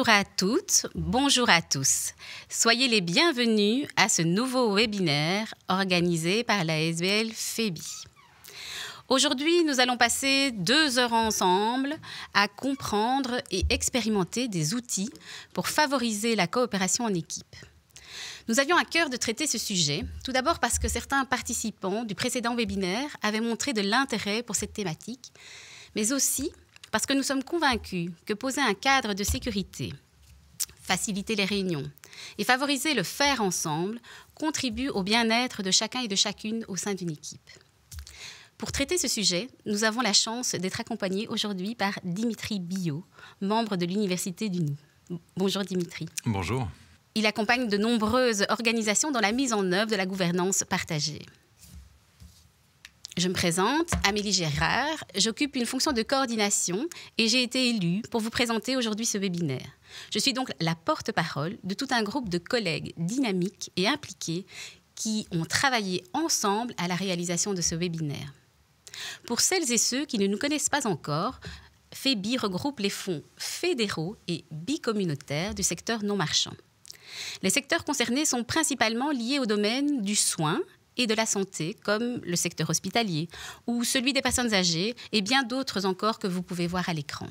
Bonjour à toutes, bonjour à tous. Soyez les bienvenus à ce nouveau webinaire organisé par la SBL FEBI. Aujourd'hui, nous allons passer 2 heures ensemble à comprendre et expérimenter des outils pour favoriser la coopération en équipe. Nous avions à cœur de traiter ce sujet, tout d'abord parce que certains participants du précédent webinaire avaient montré de l'intérêt pour cette thématique, mais aussi parce que nous sommes convaincus que poser un cadre de sécurité, faciliter les réunions et favoriser le faire ensemble contribue au bien-être de chacun et de chacune au sein d'une équipe. Pour traiter ce sujet, nous avons la chance d'être accompagnés aujourd'hui par Dimitri Biot, membre de l'Université du Nou. Bonjour Dimitri. Bonjour. Il accompagne de nombreuses organisations dans la mise en œuvre de la gouvernance partagée. Je me présente, Amélie Gérard, j'occupe une fonction de coordination et j'ai été élue pour vous présenter aujourd'hui ce webinaire. Je suis donc la porte-parole de tout un groupe de collègues dynamiques et impliqués qui ont travaillé ensemble à la réalisation de ce webinaire. Pour celles et ceux qui ne nous connaissent pas encore, FEBI regroupe les fonds fédéraux et bicommunautaires du secteur non marchand. Les secteurs concernés sont principalement liés au domaine du soin et de la santé, comme le secteur hospitalier, ou celui des personnes âgées, et bien d'autres encore que vous pouvez voir à l'écran.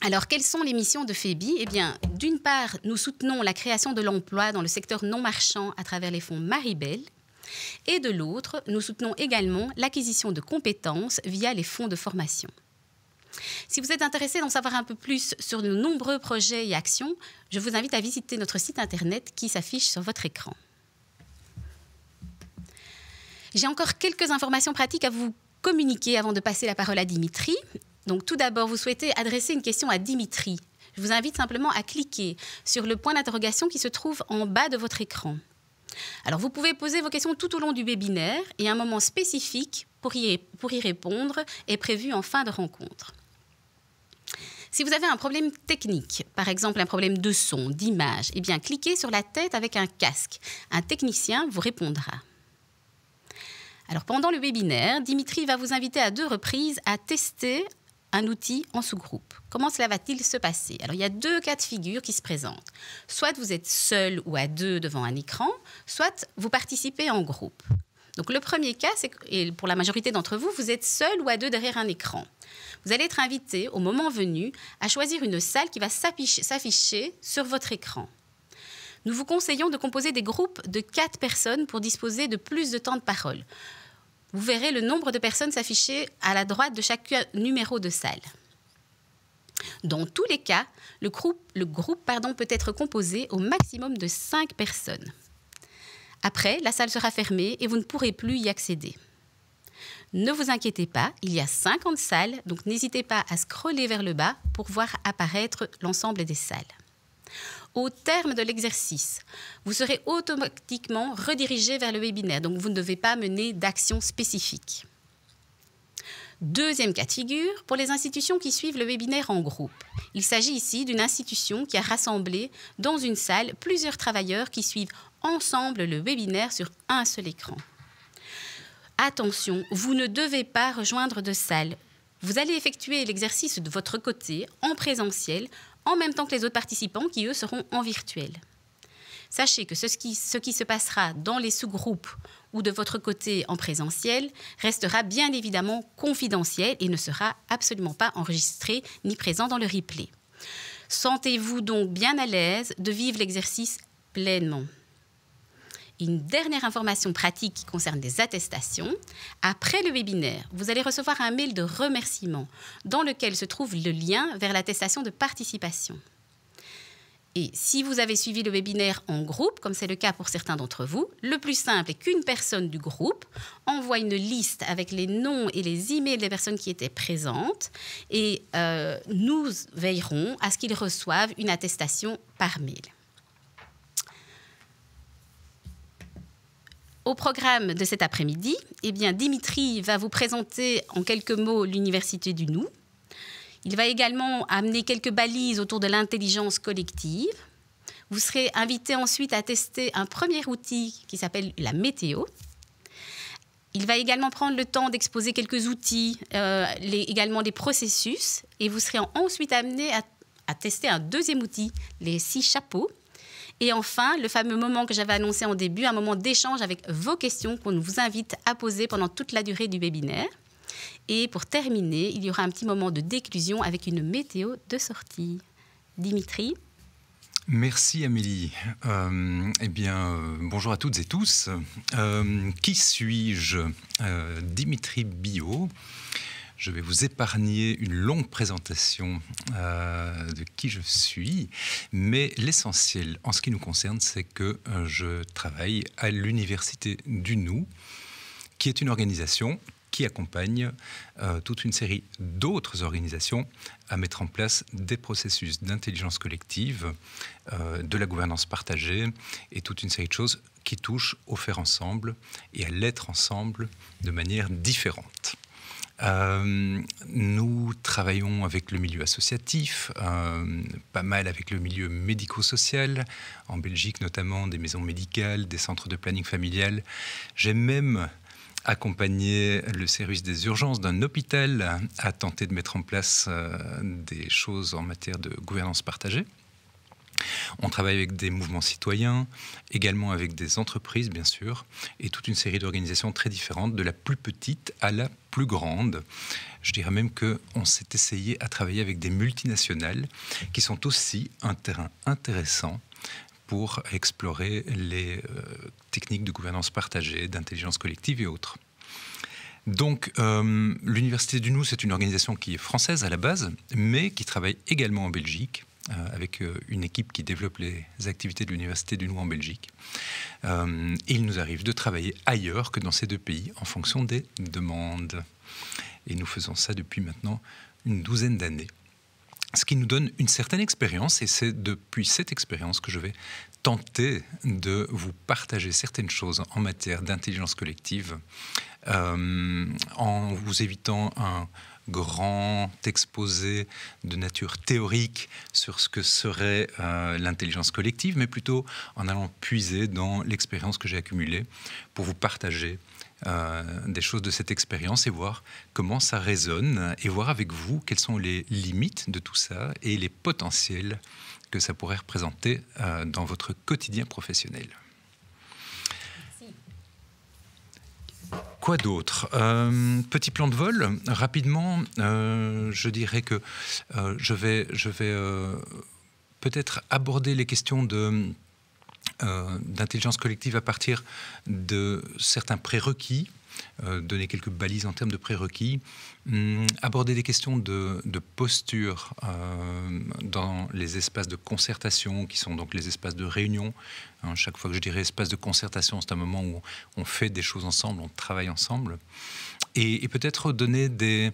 Alors, quelles sont les missions de FEBI ? Eh bien, d'une part, nous soutenons la création de l'emploi dans le secteur non marchand à travers les fonds Maribel, et de l'autre, nous soutenons également l'acquisition de compétences via les fonds de formation. Si vous êtes intéressé d'en savoir un peu plus sur de nombreux projets et actions, je vous invite à visiter notre site internet qui s'affiche sur votre écran. J'ai encore quelques informations pratiques à vous communiquer avant de passer la parole à Dimitri. Donc, tout d'abord, vous souhaitez adresser une question à Dimitri. Je vous invite simplement à cliquer sur le point d'interrogation qui se trouve en bas de votre écran. Alors, vous pouvez poser vos questions tout au long du webinaire et un moment spécifique pour y répondre est prévu en fin de rencontre. Si vous avez un problème technique, par exemple un problème de son, d'image, eh bien, cliquez sur la tête avec un casque. Un technicien vous répondra. Alors, pendant le webinaire, Dimitri va vous inviter à 2 reprises à tester un outil en sous-groupe. Comment cela va-t-il se passer ? Alors, il y a 2 cas de figure qui se présentent. Soit vous êtes seul ou à 2 devant un écran, soit vous participez en groupe. Donc, le premier cas, c'est que pour la majorité d'entre vous, vous êtes seul ou à 2 derrière un écran. Vous allez être invité, au moment venu, à choisir une salle qui va s'afficher sur votre écran. Nous vous conseillons de composer des groupes de 4 personnes pour disposer de plus de temps de parole. Vous verrez le nombre de personnes s'afficher à la droite de chaque numéro de salle. Dans tous les cas, le groupe peut être composé au maximum de 5 personnes. Après, la salle sera fermée et vous ne pourrez plus y accéder. Ne vous inquiétez pas, il y a 50 salles, donc n'hésitez pas à scroller vers le bas pour voir apparaître l'ensemble des salles. Au terme de l'exercice, vous serez automatiquement redirigé vers le webinaire, donc vous ne devez pas mener d'action spécifique. Deuxième cas de figure, pour les institutions qui suivent le webinaire en groupe. Il s'agit ici d'une institution qui a rassemblé dans une salle plusieurs travailleurs qui suivent ensemble le webinaire sur un seul écran. Attention, vous ne devez pas rejoindre de salle. Vous allez effectuer l'exercice de votre côté en présentiel, en même temps que les autres participants qui, eux, seront en virtuel. Sachez que ce qui se passera dans les sous-groupes ou de votre côté en présentiel restera bien évidemment confidentiel et ne sera absolument pas enregistré ni présent dans le replay. Sentez-vous donc bien à l'aise de vivre l'exercice pleinement. Une dernière information pratique qui concerne les attestations. Après le webinaire, vous allez recevoir un mail de remerciement dans lequel se trouve le lien vers l'attestation de participation. Et si vous avez suivi le webinaire en groupe, comme c'est le cas pour certains d'entre vous, le plus simple est qu'une personne du groupe envoie une liste avec les noms et les emails des personnes qui étaient présentes et nous veillerons à ce qu'ils reçoivent une attestation par mail. Au programme de cet après-midi, eh bien, Dimitri va vous présenter en quelques mots l'Université du Nou. Il va également amener quelques balises autour de l'intelligence collective. Vous serez invité ensuite à tester un premier outil qui s'appelle la météo. Il va également prendre le temps d'exposer quelques outils, également les processus, et vous serez ensuite amené à tester un deuxième outil, les 6 chapeaux. Et enfin, le fameux moment que j'avais annoncé en début, un moment d'échange avec vos questions qu'on vous invite à poser pendant toute la durée du webinaire. Et pour terminer, il y aura un petit moment de déclusion avec une météo de sortie. Dimitri ? Merci Amélie. Bonjour à toutes et tous. Qui suis-je ? Dimitri Biot. Je vais vous épargner une longue présentation de qui je suis, mais l'essentiel en ce qui nous concerne, c'est que je travaille à l'Université du Nou, qui est une organisation qui accompagne toute une série d'autres organisations à mettre en place des processus d'intelligence collective, de la gouvernance partagée et toute une série de choses qui touchent au faire ensemble et à l'être ensemble de manière différente. Nous travaillons avec le milieu associatif, pas mal avec le milieu médico-social, en Belgique notamment des maisons médicales, des centres de planning familial. J'ai même accompagné le service des urgences d'un hôpital à tenter de mettre en place des choses en matière de gouvernance partagée. On travaille avec des mouvements citoyens, également avec des entreprises, bien sûr, et toute une série d'organisations très différentes, de la plus petite à la plus grande. Je dirais même qu'on s'est essayé à travailler avec des multinationales qui sont aussi un terrain intéressant pour explorer les techniques de gouvernance partagée, d'intelligence collective et autres. Donc, l'Université du Nou, c'est une organisation qui est française à la base, mais qui travaille également en Belgique, avec une équipe qui développe les activités de l'Université du Nou en Belgique. Et il nous arrive de travailler ailleurs que dans ces deux pays en fonction des demandes. Et nous faisons ça depuis maintenant une douzaine d'années. Ce qui nous donne une certaine expérience, et c'est depuis cette expérience que je vais tenter de vous partager certaines choses en matière d'intelligence collective, en vous évitant un grand exposé de nature théorique sur ce que serait l'intelligence collective, mais plutôt en allant puiser dans l'expérience que j'ai accumulée pour vous partager des choses de cette expérience et voir comment ça résonne et voir avec vous quelles sont les limites de tout ça et les potentiels que ça pourrait représenter dans votre quotidien professionnel. Merci. Quoi d'autre ? Petit plan de vol, rapidement, je dirais que je vais peut-être aborder les questions d'intelligence collective à partir de certains prérequis, donner quelques balises en termes de prérequis, aborder des questions de posture dans les espaces de concertation, qui sont donc les espaces de réunion. Chaque fois que je dirais espace de concertation, c'est un moment où on fait des choses ensemble, on travaille ensemble. Et peut-être donner des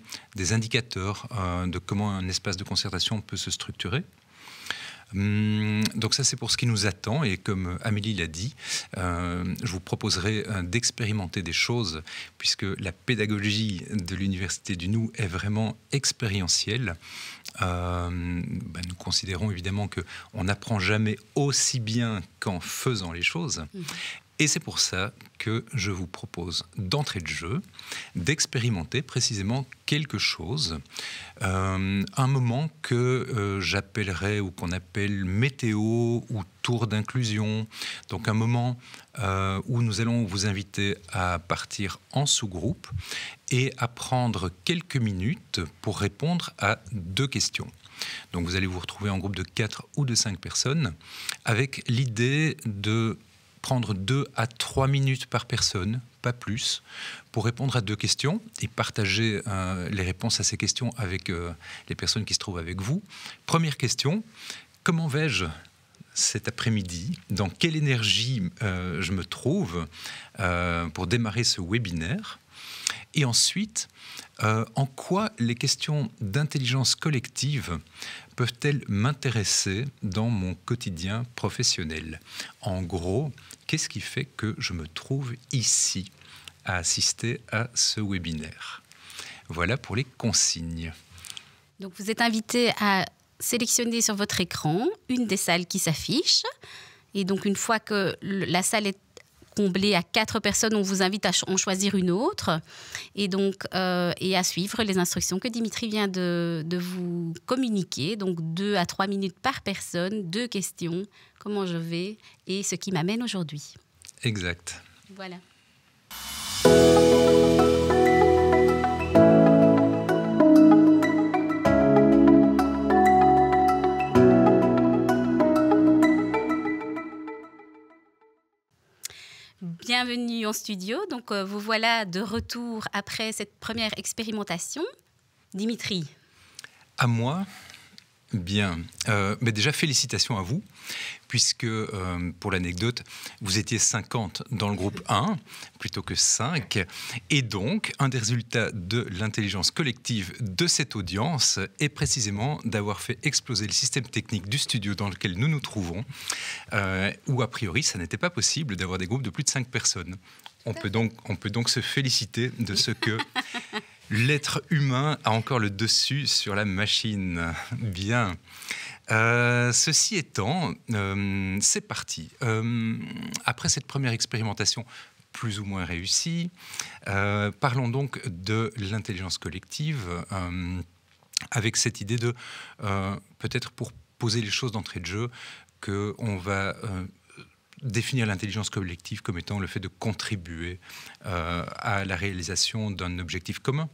indicateurs de comment un espace de concertation peut se structurer. Donc ça, c'est pour ce qui nous attend. Et comme Amélie l'a dit, je vous proposerai d'expérimenter des choses, puisque la pédagogie de l'Université du Nou est vraiment expérientielle. Nous considérons évidemment qu'on n'apprend jamais aussi bien qu'en faisant les choses. Et c'est pour ça que je vous propose d'entrée de jeu, d'expérimenter précisément quelque chose, un moment que j'appellerais ou qu'on appelle météo ou tour d'inclusion. Donc un moment où nous allons vous inviter à partir en sous-groupe et à prendre quelques minutes pour répondre à 2 questions. Donc vous allez vous retrouver en groupe de 4 ou de 5 personnes avec l'idée de prendre 2 à 3 minutes par personne, pas plus, pour répondre à 2 questions et partager les réponses à ces questions avec les personnes qui se trouvent avec vous. Première question, comment vais-je cet après-midi? Dans quelle énergie je me trouve pour démarrer ce webinaire? Et ensuite, en quoi les questions d'intelligence collective peuvent-elles m'intéresser dans mon quotidien professionnel? En gros, qu'est-ce qui fait que je me trouve ici à assister à ce webinaire? Voilà pour les consignes. Donc vous êtes invité à sélectionner sur votre écran une des salles qui s'affiche. Et donc une fois que la salle est comblé à 4 personnes. On vous invite à en choisir une autre et donc et à suivre les instructions que Dimitri vient de vous communiquer. Donc 2 à 3 minutes par personne, 2 questions, comment je vais et ce qui m'amène aujourd'hui. Exact. Voilà. Bienvenue en studio. Donc, vous voilà de retour après cette première expérimentation. Dimitri. À moi, bien. Mais déjà, félicitations à vous, puisque, pour l'anecdote, vous étiez 50 dans le groupe 1, plutôt que 5. Et donc, un des résultats de l'intelligence collective de cette audience est précisément d'avoir fait exploser le système technique du studio dans lequel nous nous trouvons, où, a priori, ça n'était pas possible d'avoir des groupes de plus de 5 personnes. On peut donc se féliciter de ce que l'être humain a encore le dessus sur la machine. Bien. Ceci étant, c'est parti. Après cette première expérimentation plus ou moins réussie, parlons donc de l'intelligence collective avec cette idée de, peut-être pour poser les choses d'entrée de jeu, qu'on va définir l'intelligence collective comme étant le fait de contribuer à la réalisation d'un objectif commun.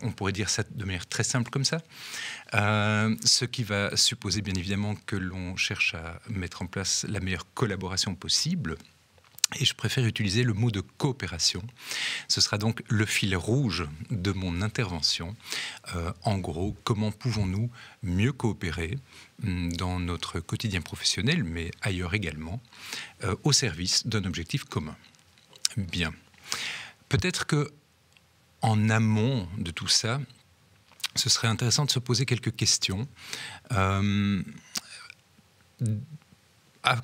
On pourrait dire ça de manière très simple comme ça. Ce qui va supposer bien évidemment que l'on cherche à mettre en place la meilleure collaboration possible. Et je préfère utiliser le mot de coopération. Ce sera donc le fil rouge de mon intervention. En gros, comment pouvons-nous mieux coopérer dans notre quotidien professionnel, mais ailleurs également, au service d'un objectif commun. Bien. Peut-être que en amont de tout ça, ce serait intéressant de se poser quelques questions. À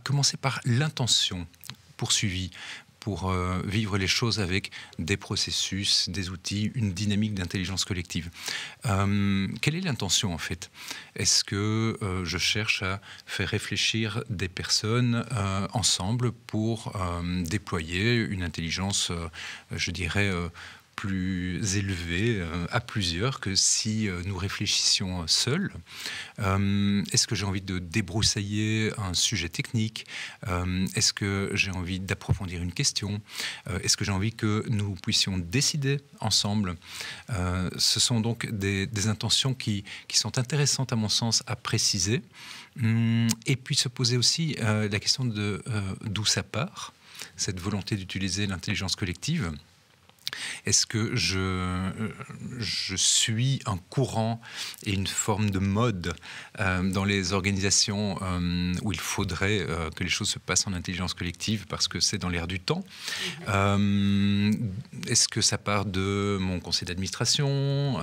commencer par l'intention poursuivie pour vivre les choses avec des processus, des outils, une dynamique d'intelligence collective. Quelle est l'intention en fait? Est-ce que je cherche à faire réfléchir des personnes ensemble pour déployer une intelligence, je dirais, plus élevé à plusieurs que si nous réfléchissions seuls? Est-ce que j'ai envie de débroussailler un sujet technique? Est-ce que j'ai envie d'approfondir une question? Est-ce que j'ai envie que nous puissions décider ensemble? Ce sont donc des intentions qui sont intéressantes à mon sens à préciser. Et puis se poser aussi la question de d'où ça part, cette volonté d'utiliser l'intelligence collective. Est-ce que je suis un courant et une forme de mode dans les organisations où il faudrait que les choses se passent en intelligence collective parce que c'est dans l'air du temps? Est-ce que ça part de mon conseil d'administration,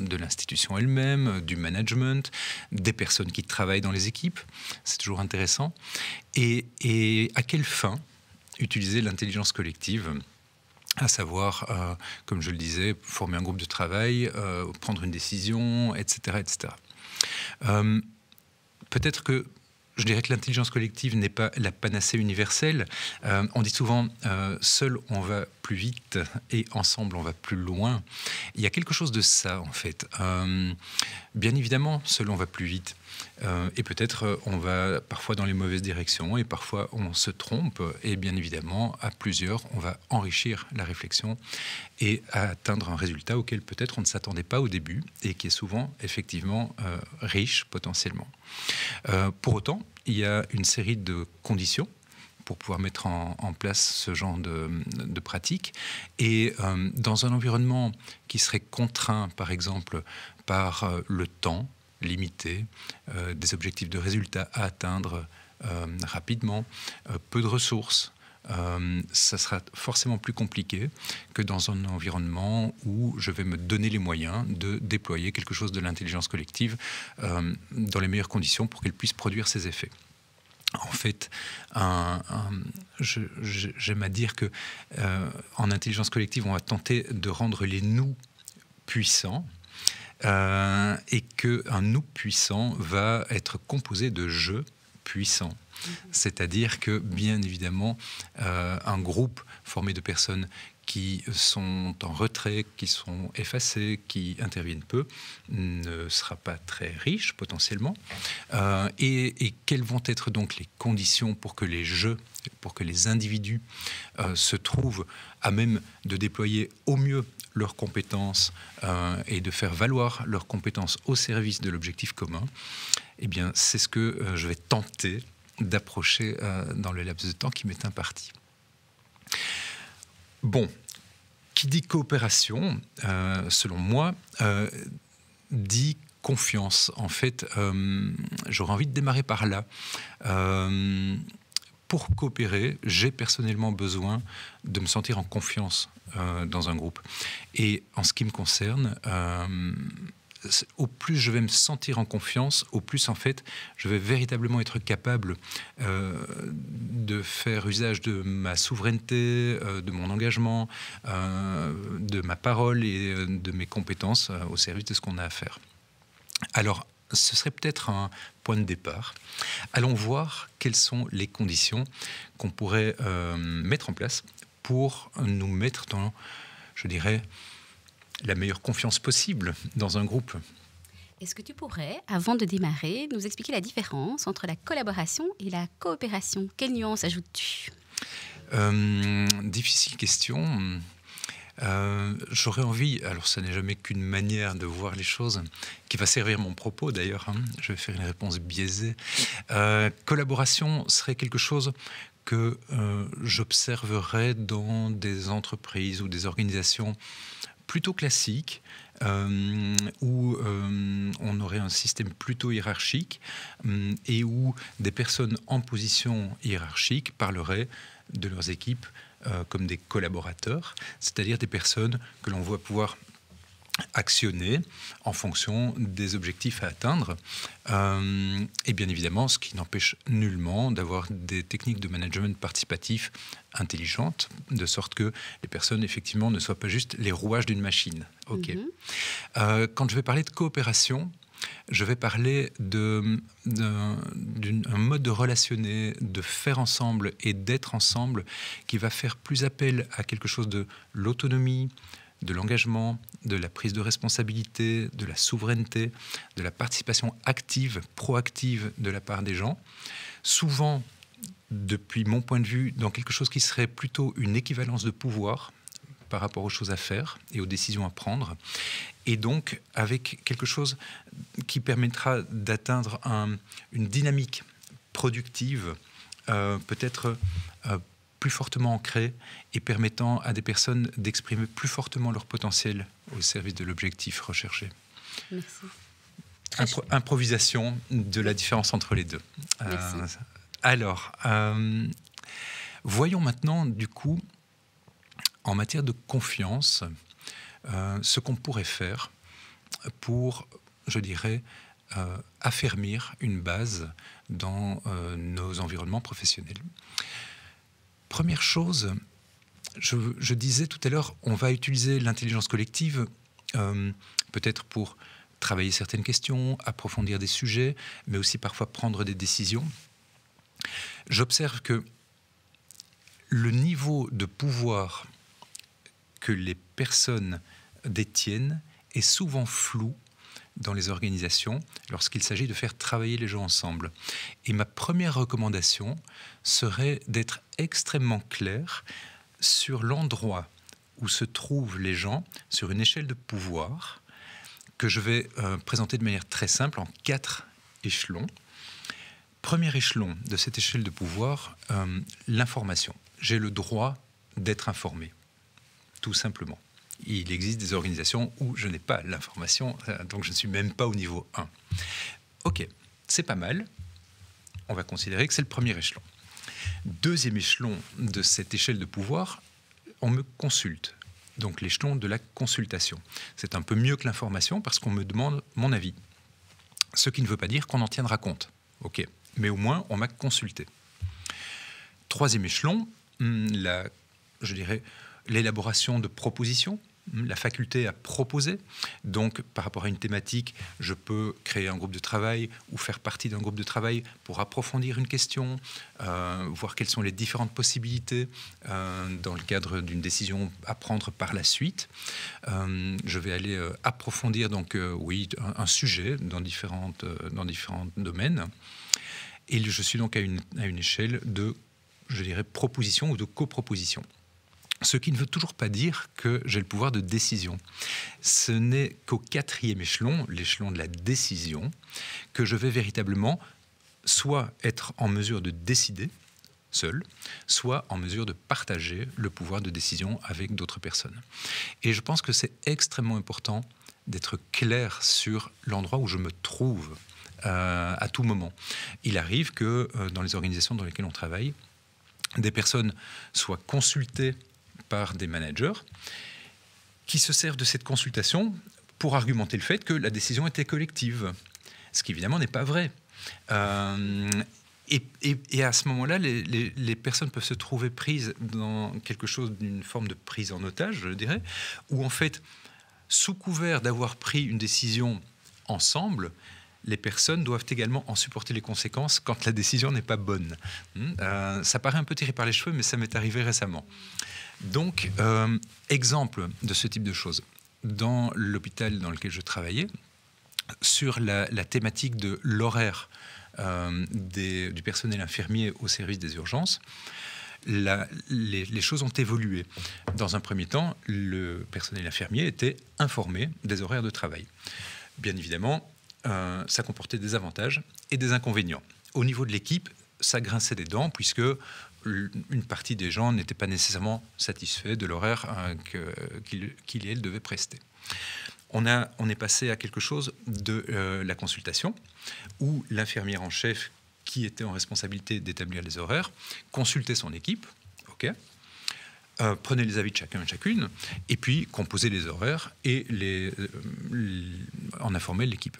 de l'institution elle-même, du management, des personnes qui travaillent dans les équipes? C'est toujours intéressant. Et à quelle fin utiliser l'intelligence collective? À savoir, comme je le disais, former un groupe de travail, prendre une décision, etc. etc. Peut-être que je dirais que l'intelligence collective n'est pas la panacée universelle. On dit souvent, seul on va plus vite et ensemble on va plus loin. Il y a quelque chose de ça en fait. Bien évidemment, seul on va plus vite. Et peut-être on va parfois dans les mauvaises directions et parfois on se trompe. Et bien évidemment, à plusieurs, on va enrichir la réflexion et atteindre un résultat auquel peut-être on ne s'attendait pas au début et qui est souvent effectivement riche potentiellement. Pour autant, il y a une série de conditions pour pouvoir mettre en place ce genre de pratique. Et dans un environnement qui serait contraint, par exemple, par le temps limité, des objectifs de résultats à atteindre rapidement, peu de ressources, ça sera forcément plus compliqué que dans un environnement où je vais me donner les moyens de déployer quelque chose de l'intelligence collective dans les meilleures conditions pour qu'elle puisse produire ses effets. En fait, j'aime à dire que en intelligence collective, on va tenter de rendre les nous puissants et qu'un nous puissant va être composé de je puissant. C'est-à-dire que, bien évidemment, un groupe formé de personnes qui sont en retrait, qui sont effacées, qui interviennent peu, ne sera pas très riche potentiellement. Et quelles vont être donc les conditions pour que les jeux, pour que les individus se trouvent à même de déployer au mieux leurs compétences et de faire valoir leurs compétences au service de l'objectif commun? Eh bien, c'est ce que je vais tenter d'approcher dans le laps de temps qui m'est imparti. Bon, qui dit coopération, selon moi, dit confiance. En fait, j'aurais envie de démarrer par là. Pour coopérer, j'ai personnellement besoin de me sentir en confiance dans un groupe. Et en ce qui me concerne, au plus je vais me sentir en confiance, au plus en fait je vais véritablement être capable de faire usage de ma souveraineté, de mon engagement, de ma parole et de mes compétences au service de ce qu'on a à faire. Alors, ce serait peut-être un point de départ. Allons voir quelles sont les conditions qu'on pourrait mettre en place pour nous mettre dans, je dirais, la meilleure confiance possible dans un groupe. Est-ce que tu pourrais, avant de démarrer, nous expliquer la différence entre la collaboration et la coopération? Quelles nuances ajoutes-tu? Difficile question. J'aurais envie, alors ça n'est jamais qu'une manière de voir les choses, qui va servir mon propos d'ailleurs, je vais faire une réponse biaisée. Collaboration serait quelque chose que j'observerais dans des entreprises ou des organisations plutôt classique, où on aurait un système plutôt hiérarchique et où des personnes en position hiérarchique parleraient de leurs équipes comme des collaborateurs, c'est-à-dire des personnes que l'on voit pouvoir actionner en fonction des objectifs à atteindre. Et bien évidemment, ce qui n'empêche nullement d'avoir des techniques de management participatif intelligentes, de sorte que les personnes, effectivement, ne soient pas juste les rouages d'une machine. Okay. Quand je vais parler de coopération, je vais parler d'un mode de relationner, de faire ensemble et d'être ensemble qui va faire plus appel à quelque chose de l'autonomie, de l'engagement, de la prise de responsabilité, de la souveraineté, de la participation active, proactive de la part des gens. Souvent, depuis mon point de vue, dans quelque chose qui serait plutôt une équivalence de pouvoir par rapport aux choses à faire et aux décisions à prendre. Et donc, avec quelque chose qui permettra d'atteindre une dynamique productive, peut-être plus fortement ancrée et permettant à des personnes d'exprimer plus fortement leur potentiel au service de l'objectif recherché. Merci. Improvisation de la différence entre les deux. Alors, voyons maintenant, du coup, en matière de confiance, ce qu'on pourrait faire pour, je dirais, affermir une base dans nos environnements professionnels. Première chose, je disais tout à l'heure, on va utiliser l'intelligence collective peut-être pour travailler certaines questions, approfondir des sujets, mais aussi parfois prendre des décisions. J'observe que le niveau de pouvoir que les personnes détiennent est souvent flou dans les organisations lorsqu'il s'agit de faire travailler les gens ensemble. Et ma première recommandation serait d'être extrêmement clair sur l'endroit où se trouvent les gens sur une échelle de pouvoir que je vais présenter de manière très simple en 4 échelons. Premier échelon de cette échelle de pouvoir, l'information. J'ai le droit d'être informé, tout simplement. Il existe des organisations où je n'ai pas l'information, donc je ne suis même pas au niveau 1. Ok, c'est pas mal. On va considérer que c'est le premier échelon. Deuxième échelon de cette échelle de pouvoir, on me consulte. Donc l'échelon de la consultation. C'est un peu mieux que l'information parce qu'on me demande mon avis. Ce qui ne veut pas dire qu'on en tiendra compte. Ok, mais au moins on m'a consulté. Troisième échelon, je dirais l'élaboration de propositions la faculté à proposer. Donc, par rapport à une thématique, je peux créer un groupe de travail ou faire partie d'un groupe de travail pour approfondir une question, voir quelles sont les différentes possibilités dans le cadre d'une décision à prendre par la suite. Je vais aller approfondir donc, oui, un sujet dans différents domaines. Et je suis donc à une échelle de, je dirais, proposition ou de coproposition. Ce qui ne veut toujours pas dire que j'ai le pouvoir de décision. Ce n'est qu'au 4e échelon, l'échelon de la décision, que je vais véritablement soit être en mesure de décider seul, soit en mesure de partager le pouvoir de décision avec d'autres personnes. Et je pense que c'est extrêmement important d'être clair sur l'endroit où je me trouve à tout moment. Il arrive que dans les organisations dans lesquelles on travaille, des personnes soient consultées par des managers qui se servent de cette consultation pour argumenter le fait que la décision était collective, ce qui évidemment n'est pas vrai. Et à ce moment-là, les personnes peuvent se trouver prises dans quelque chose d'une forme de prise en otage, je dirais, où en fait, sous couvert d'avoir pris une décision ensemble, les personnes doivent également en supporter les conséquences quand la décision n'est pas bonne. Ça paraît un peu tiré par les cheveux, mais ça m'est arrivé récemment. Donc, exemple de ce type de choses. Dans l'hôpital dans lequel je travaillais, sur la thématique de l'horaire du personnel infirmier au service des urgences, les choses ont évolué. Dans un premier temps, le personnel infirmier était informé des horaires de travail. Bien évidemment, ça comportait des avantages et des inconvénients. Au niveau de l'équipe, ça grinçait des dents puisque une partie des gens n'étaient pas nécessairement satisfaits de l'horaire qu'il et elle devaient prester. On est passé à quelque chose de la consultation où l'infirmière en chef qui était en responsabilité d'établir les horaires consultait son équipe, prenait les avis de chacun et chacune et puis composait les horaires et en informait l'équipe.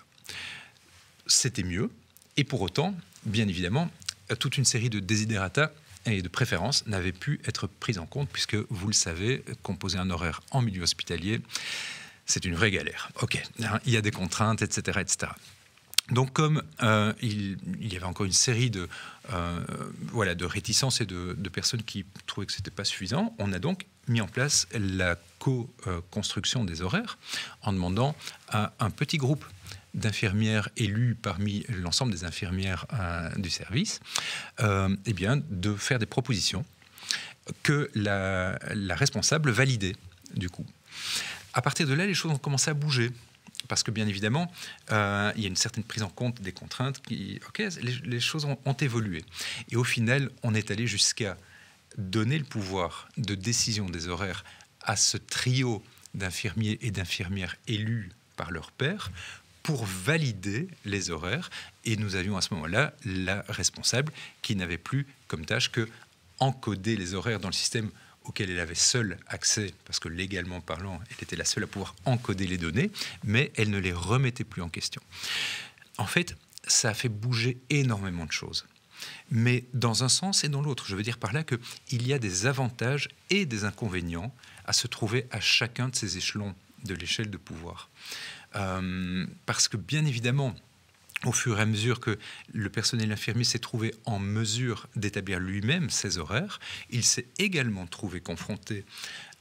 C'était mieux et pour autant, bien évidemment, toute une série de desiderata et de préférences n'avaient pu être prises en compte puisque, vous le savez, composer un horaire en milieu hospitalier, c'est une vraie galère. Il y a des contraintes, etc. etc. Donc, comme il y avait encore une série de réticences et de personnes qui trouvaient que ce n'était pas suffisant, on a donc mis en place la co-construction des horaires en demandant à un petit groupe d'infirmières élues parmi l'ensemble des infirmières du service, de faire des propositions que la responsable validait, du coup. À partir de là, les choses ont commencé à bouger. Parce que, bien évidemment, il y a une certaine prise en compte des contraintes. Les choses ont évolué. Et au final, on est allé jusqu'à donner le pouvoir de décision des horaires à ce trio d'infirmiers et d'infirmières élus par leur pairs pour valider les horaires. Et nous avions à ce moment-là la responsable qui n'avait plus comme tâche que encoder les horaires dans le système auquel elle avait seule accès, parce que légalement parlant, elle était la seule à pouvoir encoder les données, mais elle ne les remettait plus en question. En fait, ça a fait bouger énormément de choses, mais dans un sens et dans l'autre. Je veux dire par là qu'il y a des avantages et des inconvénients à se trouver à chacun de ces échelons de l'échelle de pouvoir. Parce que, bien évidemment, au fur et à mesure que le personnel infirmier s'est trouvé en mesure d'établir lui-même ses horaires, il s'est également trouvé confronté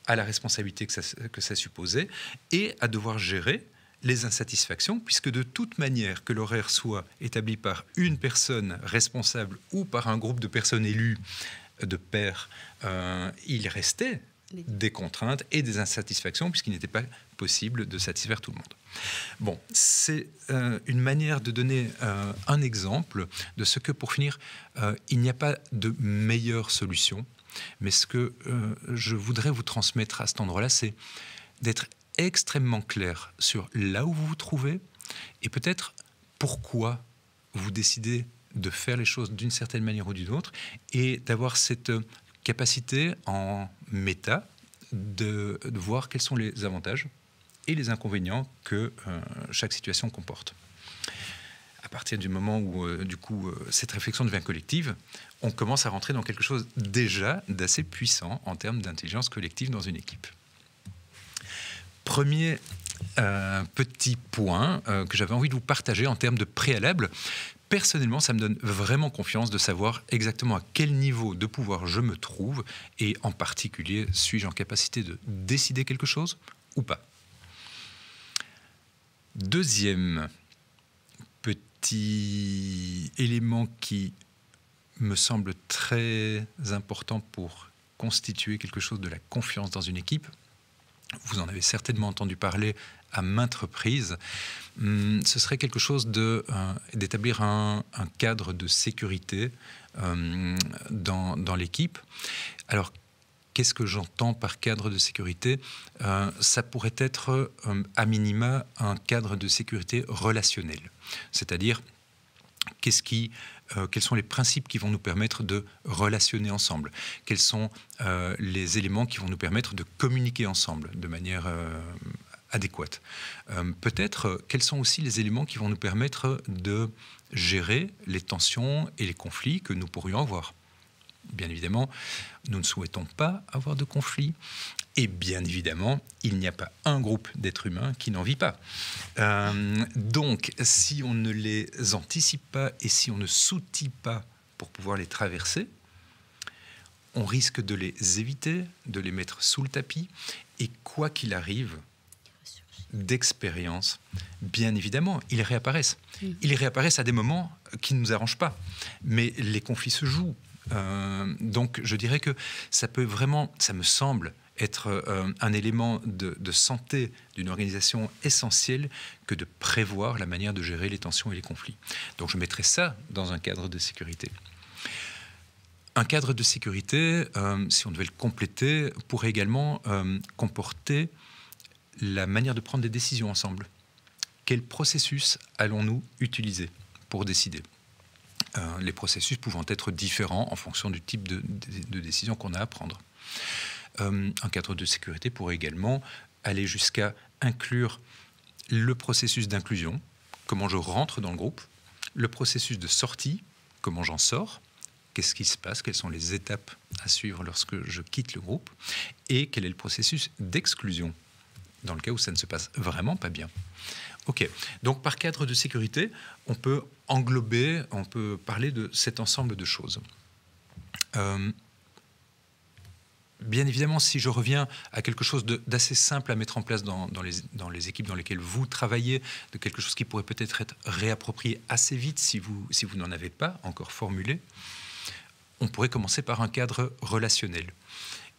à la responsabilité que ça supposait et à devoir gérer les insatisfactions, puisque de toute manière que l'horaire soit établi par une personne responsable ou par un groupe de personnes élues de pairs, il restait des contraintes et des insatisfactions, puisqu'il n'était pas possible de satisfaire tout le monde. Bon, c'est une manière de donner un exemple de ce que, pour finir, il n'y a pas de meilleure solution, mais ce que je voudrais vous transmettre à cet endroit-là, c'est d'être extrêmement clair sur là où vous vous trouvez et peut-être pourquoi vous décidez de faire les choses d'une certaine manière ou d'une autre, et d'avoir cette capacité en méta de voir quels sont les avantages et les inconvénients que chaque situation comporte. À partir du moment où, cette réflexion devient collective, on commence à rentrer dans quelque chose déjà d'assez puissant en termes d'intelligence collective dans une équipe. Premier petit point que j'avais envie de vous partager en termes de préalable. Personnellement, ça me donne vraiment confiance de savoir exactement à quel niveau de pouvoir je me trouve et en particulier, suis-je en capacité de décider quelque chose ou pas. Deuxième petit élément qui me semble très important pour constituer quelque chose de la confiance dans une équipe, vous en avez certainement entendu parler à maintes reprises, ce serait quelque chose d'établir un cadre de sécurité dans l'équipe. Alors, qu'est-ce que j'entends par cadre de sécurité ? Ça pourrait être, à minima, un cadre de sécurité relationnel. C'est-à-dire, quels sont les principes qui vont nous permettre de relationner ensemble? Quels sont les éléments qui vont nous permettre de communiquer ensemble de manière adéquate? Peut-être, quels sont aussi les éléments qui vont nous permettre de gérer les tensions et les conflits que nous pourrions avoir? Bien évidemment, nous ne souhaitons pas avoir de conflits. Et bien évidemment, il n'y a pas un groupe d'êtres humains qui n'en vit pas. Donc, si on ne les anticipe pas et si on ne s'outille pas pour pouvoir les traverser, on risque de les éviter, de les mettre sous le tapis. Et quoi qu'il arrive, d'expérience, bien évidemment, ils réapparaissent. Ils réapparaissent à des moments qui ne nous arrangent pas. Mais les conflits se jouent. Donc, je dirais que ça peut vraiment, ça me semble, être un élément de santé d'une organisation essentiel que de prévoir la manière de gérer les tensions et les conflits. Donc je mettrai ça dans un cadre de sécurité. Un cadre de sécurité, si on devait le compléter, pourrait également comporter la manière de prendre des décisions ensemble. Quel processus allons-nous utiliser pour décider ? Les processus pouvant être différents en fonction du type de décision qu'on a à prendre. Un cadre de sécurité pourrait également aller jusqu'à inclure le processus d'inclusion, comment je rentre dans le groupe, le processus de sortie, comment j'en sors, qu'est-ce qui se passe, quelles sont les étapes à suivre lorsque je quitte le groupe, et quel est le processus d'exclusion, dans le cas où ça ne se passe vraiment pas bien. Ok, donc par cadre de sécurité, on peut englober, on peut parler de cet ensemble de choses. Bien évidemment, si je reviens à quelque chose d'assez simple à mettre en place dans les équipes dans lesquelles vous travaillez, de quelque chose qui pourrait peut-être être réapproprié assez vite si vous n'en avez pas encore formulé, on pourrait commencer par un cadre relationnel.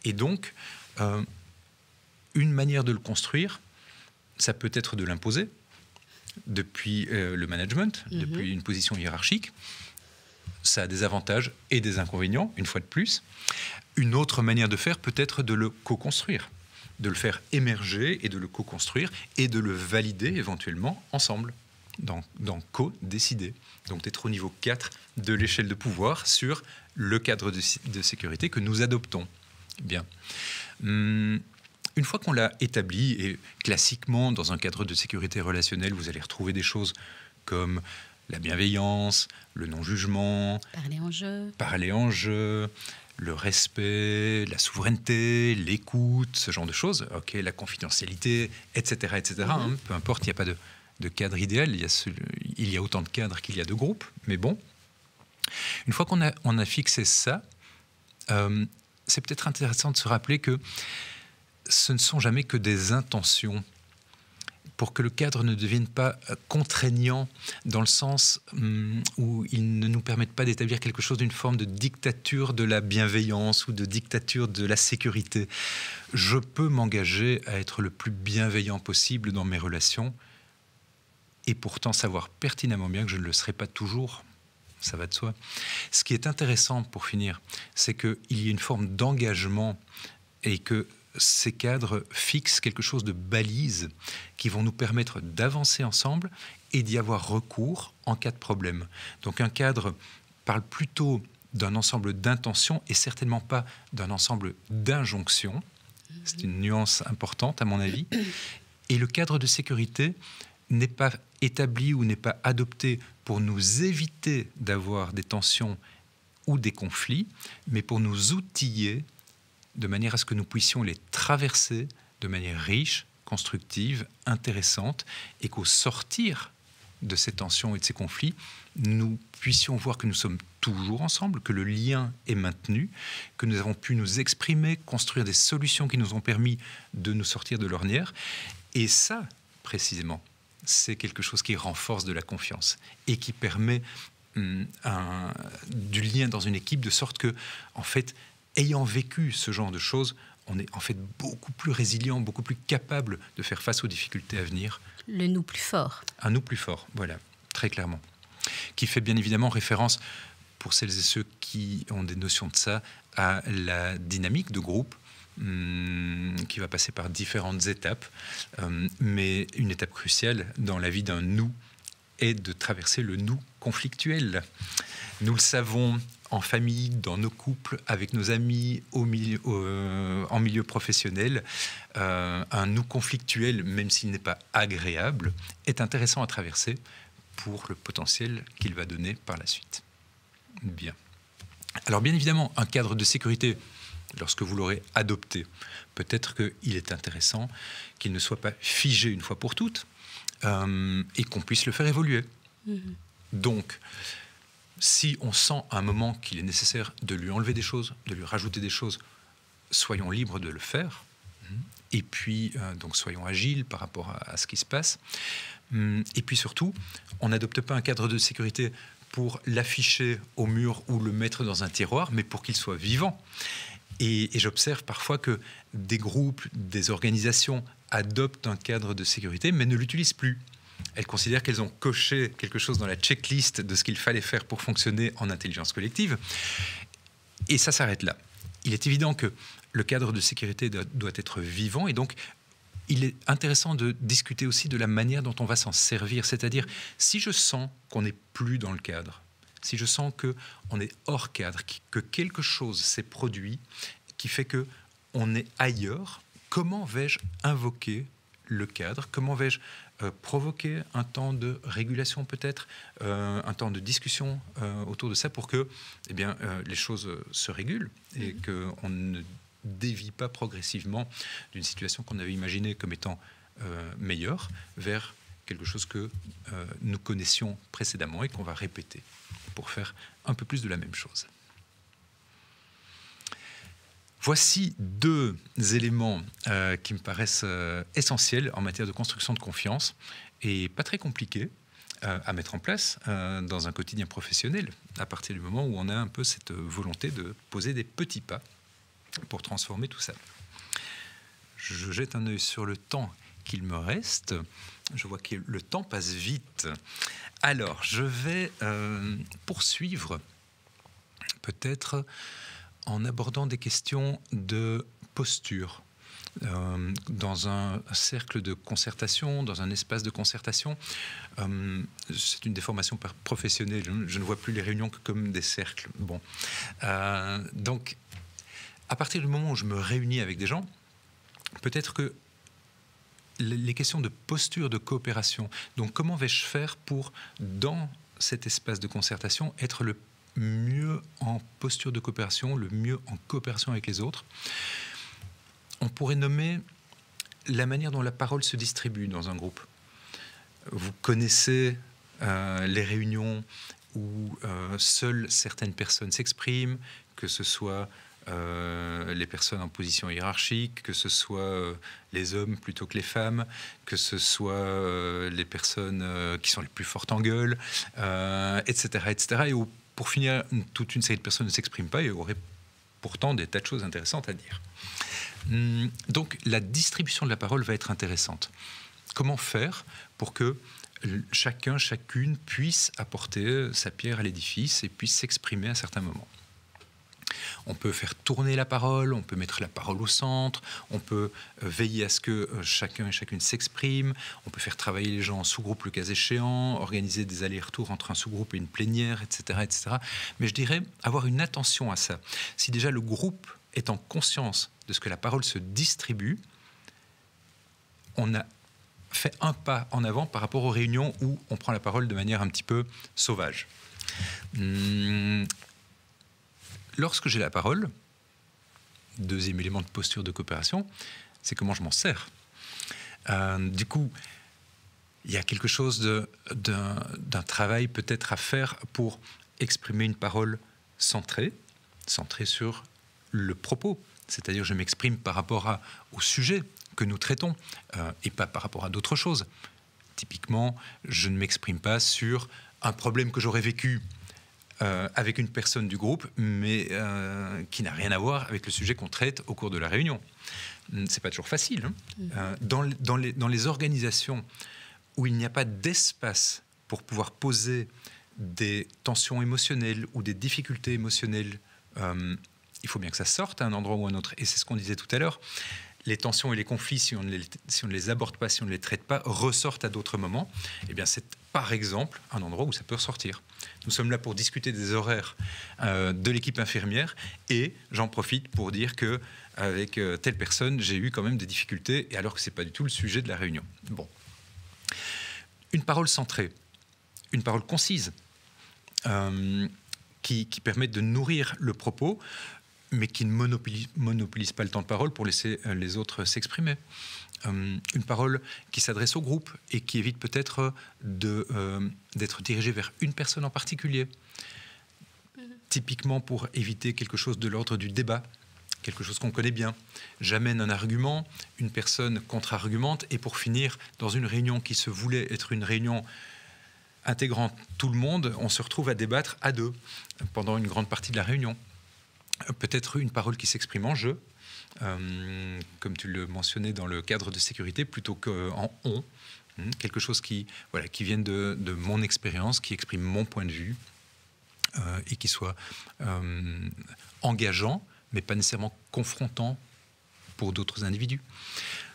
Et donc, une manière de le construire, ça peut être de l'imposer depuis le management, depuis une position hiérarchique. Ça a des avantages et des inconvénients, une fois de plus. Une autre manière de faire peut être de le co-construire, de le faire émerger et de le co-construire et de le valider éventuellement ensemble, dans co-décider. Donc d'être au niveau 4 de l'échelle de pouvoir sur le cadre de sécurité que nous adoptons. Bien. Une fois qu'on l'a établi, et classiquement dans un cadre de sécurité relationnelle, vous allez retrouver des choses comme la bienveillance, le non-jugement, parler en jeu, le respect, la souveraineté, l'écoute, ce genre de choses, okay, la confidentialité, etc. etc. Peu importe, il n'y a pas de cadre idéal, il y a autant de cadres qu'il y a de groupes, mais bon. Une fois qu'on a fixé ça, c'est peut-être intéressant de se rappeler que ce ne sont jamais que des intentions, pour que le cadre ne devienne pas contraignant dans le sens où il ne nous permette pas d'établir quelque chose d'une forme de dictature de la bienveillance ou de dictature de la sécurité. Je peux m'engager à être le plus bienveillant possible dans mes relations et pourtant savoir pertinemment bien que je ne le serai pas toujours. Ça va de soi. Ce qui est intéressant, pour finir, c'est qu'il y a une forme d'engagement et que ces cadres fixent quelque chose de balises qui vont nous permettre d'avancer ensemble et d'y avoir recours en cas de problème. Donc un cadre parle plutôt d'un ensemble d'intentions et certainement pas d'un ensemble d'injonctions. C'est une nuance importante à mon avis. Et le cadre de sécurité n'est pas établi ou n'est pas adopté pour nous éviter d'avoir des tensions ou des conflits, mais pour nous outiller de manière à ce que nous puissions les traverser de manière riche, constructive, intéressante, et qu'au sortir de ces tensions et de ces conflits, nous puissions voir que nous sommes toujours ensemble, que le lien est maintenu, que nous avons pu nous exprimer, construire des solutions qui nous ont permis de nous sortir de l'ornière. Et ça, précisément, c'est quelque chose qui renforce de la confiance et qui permet du lien dans une équipe, de sorte que, en fait, ayant vécu ce genre de choses, on est en fait beaucoup plus résilient, beaucoup plus capable de faire face aux difficultés à venir. Le nous plus fort. Un nous plus fort, voilà, très clairement. Qui fait bien évidemment référence, pour celles et ceux qui ont des notions de ça, à la dynamique de groupe, qui va passer par différentes étapes. Mais une étape cruciale dans la vie d'un nous est de traverser le nous conflictuel. Nous le savons en famille, dans nos couples, avec nos amis, en milieu professionnel. Un nous conflictuel, même s'il n'est pas agréable, est intéressant à traverser pour le potentiel qu'il va donner par la suite. Bien. Alors bien évidemment, un cadre de sécurité, lorsque vous l'aurez adopté, peut-être qu'il est intéressant qu'il ne soit pas figé une fois pour toutes et qu'on puisse le faire évoluer. Donc, si on sent à un moment qu'il est nécessaire de lui enlever des choses, de lui rajouter des choses, soyons libres de le faire. Et puis, donc, soyons agiles par rapport à ce qui se passe. Et puis surtout, on n'adopte pas un cadre de sécurité pour l'afficher au mur ou le mettre dans un tiroir, mais pour qu'il soit vivant. Et j'observe parfois que des groupes, des organisations adoptent un cadre de sécurité, mais ne l'utilisent plus. Elles considèrent qu'elles ont coché quelque chose dans la checklist de ce qu'il fallait faire pour fonctionner en intelligence collective. Et ça s'arrête là. Il est évident que le cadre de sécurité doit être vivant, et donc il est intéressant de discuter aussi de la manière dont on va s'en servir. C'est-à-dire, si je sens qu'on n'est plus dans le cadre, si je sens qu'on est hors cadre, que quelque chose s'est produit qui fait qu'on est ailleurs, comment vais-je invoquer le cadre? Comment vais-je provoquer un temps de régulation peut-être, un temps de discussion autour de ça pour que les choses se régulent et qu'on ne dévie pas progressivement d'une situation qu'on avait imaginée comme étant meilleure vers quelque chose que nous connaissions précédemment et qu'on va répéter pour faire un peu plus de la même chose. Voici deux éléments qui me paraissent essentiels en matière de construction de confiance et pas très compliqués à mettre en place dans un quotidien professionnel à partir du moment où on a un peu cette volonté de poser des petits pas pour transformer tout ça. Je jette un œil sur le temps qu'il me reste. Je vois que le temps passe vite. Alors, je vais poursuivre peut-être en abordant des questions de posture. Dans un cercle de concertation, dans un espace de concertation. C'est une déformation professionnelle. Je ne vois plus les réunions que comme des cercles. Bon. Donc, à partir du moment où je me réunis avec des gens, peut-être que les questions de posture, de coopération, donc comment vais-je faire pour, dans cet espace de concertation, être le mieux en posture de coopération, le mieux en coopération avec les autres. On pourrait nommer la manière dont la parole se distribue dans un groupe. Vous connaissez les réunions où seules certaines personnes s'expriment, que ce soit les personnes en position hiérarchique, que ce soit les hommes plutôt que les femmes, que ce soit les personnes qui sont les plus fortes en gueule, etc., etc. Et où, pour finir, toute une série de personnes ne s'expriment pas et auraient pourtant des tas de choses intéressantes à dire. Donc la distribution de la parole va être intéressante. Comment faire pour que chacun, chacune puisse apporter sa pierre à l'édifice et puisse s'exprimer à certains moments? On peut faire tourner la parole, on peut mettre la parole au centre, on peut veiller à ce que chacun et chacune s'exprime, on peut faire travailler les gens en sous-groupe le cas échéant, organiser des allers-retours entre un sous-groupe et une plénière, etc., etc. Mais je dirais avoir une attention à ça. Si déjà le groupe est en conscience de ce que la parole se distribue, on a fait un pas en avant par rapport aux réunions où on prend la parole de manière un petit peu sauvage. Lorsque j'ai la parole, deuxième élément de posture de coopération, c'est comment je m'en sers. Du coup, il y a quelque chose d'un travail peut-être à faire pour exprimer une parole centrée sur le propos. C'est-à-dire je m'exprime par rapport au sujet que nous traitons et pas par rapport à d'autres choses. Typiquement, je ne m'exprime pas sur un problème que j'aurais vécu avec une personne du groupe, mais qui n'a rien à voir avec le sujet qu'on traite au cours de la réunion. C'est pas toujours facile. Hein. Dans les organisations où il n'y a pas d'espace pour pouvoir poser des tensions émotionnelles ou des difficultés émotionnelles, il faut bien que ça sorte à un endroit ou à un autre. Et c'est ce qu'on disait tout à l'heure. Les tensions et les conflits, si on ne les aborde pas, si on ne les traite pas, ressortent à d'autres moments. Eh bien, c'est par exemple un endroit où ça peut ressortir. Nous sommes là pour discuter des horaires de l'équipe infirmière et j'en profite pour dire qu'avec telle personne, j'ai eu quand même des difficultés, et alors que ce n'est pas du tout le sujet de la réunion. Bon. Une parole centrée, une parole concise, qui permet de nourrir le propos, mais qui ne monopolise pas le temps de parole pour laisser les autres s'exprimer. Une parole qui s'adresse au groupe et qui évite peut-être d'être dirigée vers une personne en particulier. Typiquement pour éviter quelque chose de l'ordre du débat, quelque chose qu'on connaît bien. J'amène un argument, une personne contre-argumente, et pour finir, dans une réunion qui se voulait être une réunion intégrant tout le monde, on se retrouve à débattre à deux pendant une grande partie de la réunion. Peut-être une parole qui s'exprime en je, comme tu le mentionnais dans le cadre de sécurité, plutôt qu'en on. Quelque chose qui vienne de mon expérience, qui exprime mon point de vue et qui soit engageant, mais pas nécessairement confrontant pour d'autres individus.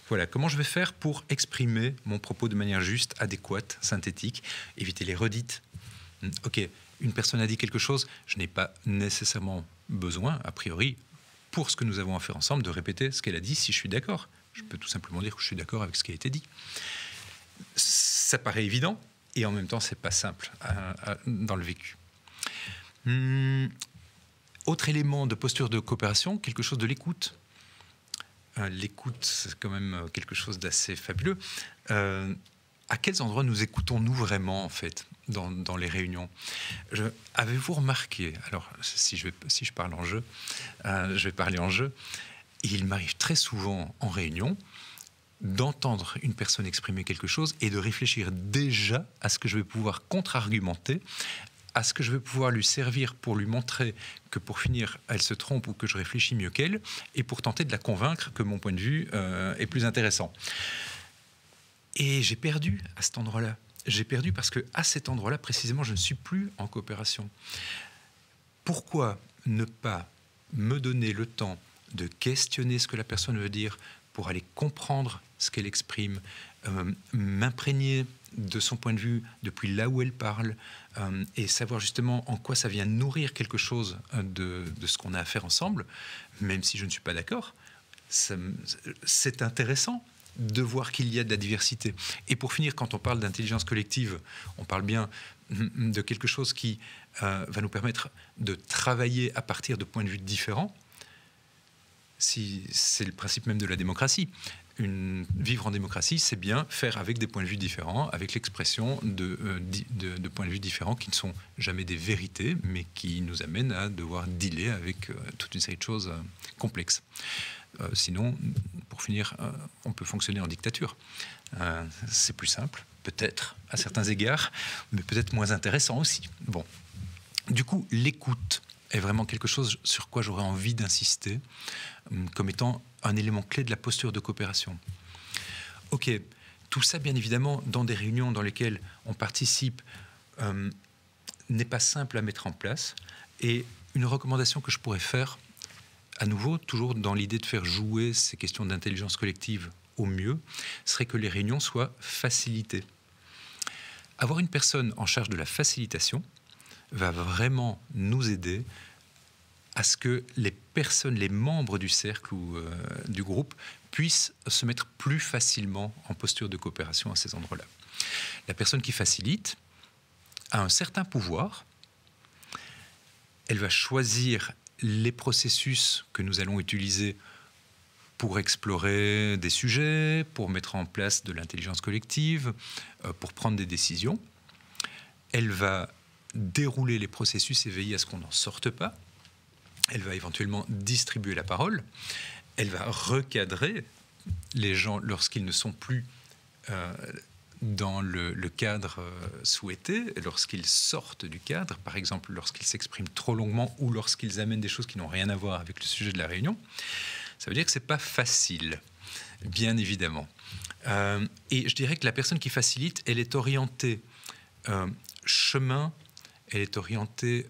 Voilà, comment je vais faire pour exprimer mon propos de manière juste, adéquate, synthétique, éviter les redites. Ok, une personne a dit quelque chose, je n'ai pas nécessairement besoin, a priori, pour ce que nous avons à faire ensemble, de répéter ce qu'elle a dit si je suis d'accord. Je peux tout simplement dire que je suis d'accord avec ce qui a été dit. Ça paraît évident, et en même temps, c'est pas simple dans le vécu. Autre élément de posture de coopération, quelque chose de l'écoute. L'écoute, c'est quand même quelque chose d'assez fabuleux. À quels endroits nous écoutons-nous vraiment, en fait, dans les réunions? Avez-vous remarqué, alors si je parle en jeu, je vais parler en jeu, il m'arrive très souvent en réunion d'entendre une personne exprimer quelque chose et de réfléchir déjà à ce que je vais pouvoir contre-argumenter, à ce que je vais pouvoir lui servir pour lui montrer que pour finir, elle se trompe ou que je réfléchis mieux qu'elle, et pour tenter de la convaincre que mon point de vue est plus intéressant. Et j'ai perdu à cet endroit-là. J'ai perdu parce qu'à cet endroit-là, précisément, je ne suis plus en coopération. Pourquoi ne pas me donner le temps de questionner ce que la personne veut dire pour aller comprendre ce qu'elle exprime, m'imprégner de son point de vue depuis là où elle parle et savoir justement en quoi ça vient nourrir quelque chose de ce qu'on a à faire ensemble, même si je ne suis pas d'accord. C'est intéressant de voir qu'il y a de la diversité. Et pour finir, quand on parle d'intelligence collective, on parle bien de quelque chose qui va nous permettre de travailler à partir de points de vue différents. C'est le principe même de la démocratie. Vivre en démocratie, c'est bien faire avec des points de vue différents, avec l'expression de points de vue différents qui ne sont jamais des vérités, mais qui nous amènent à devoir dealer avec toute une série de choses complexes. Sinon, pour finir, on peut fonctionner en dictature. C'est plus simple, peut-être, à certains égards, mais peut-être moins intéressant aussi. Bon. Du coup, l'écoute est vraiment quelque chose sur quoi j'aurais envie d'insister comme étant un élément clé de la posture de coopération. Ok, tout ça, bien évidemment, dans des réunions dans lesquelles on participe, n'est pas simple à mettre en place. Et une recommandation que je pourrais faire, à nouveau, toujours dans l'idée de faire jouer ces questions d'intelligence collective au mieux, serait que les réunions soient facilitées. Avoir une personne en charge de la facilitation va vraiment nous aider à ce que les personnes, les membres du cercle ou du groupe puissent se mettre plus facilement en posture de coopération à ces endroits-là. La personne qui facilite a un certain pouvoir. Elle va choisir les processus que nous allons utiliser pour explorer des sujets, pour mettre en place de l'intelligence collective, pour prendre des décisions. Elle va dérouler les processus et veiller à ce qu'on n'en sorte pas. Elle va éventuellement distribuer la parole. Elle va recadrer les gens lorsqu'ils ne sont plus dans le cadre souhaité, lorsqu'ils sortent du cadre, par exemple lorsqu'ils s'expriment trop longuement ou lorsqu'ils amènent des choses qui n'ont rien à voir avec le sujet de la réunion. Ça veut dire que ce n'est pas facile, bien évidemment. Et je dirais que la personne qui facilite, elle est orientée chemin, elle est orientée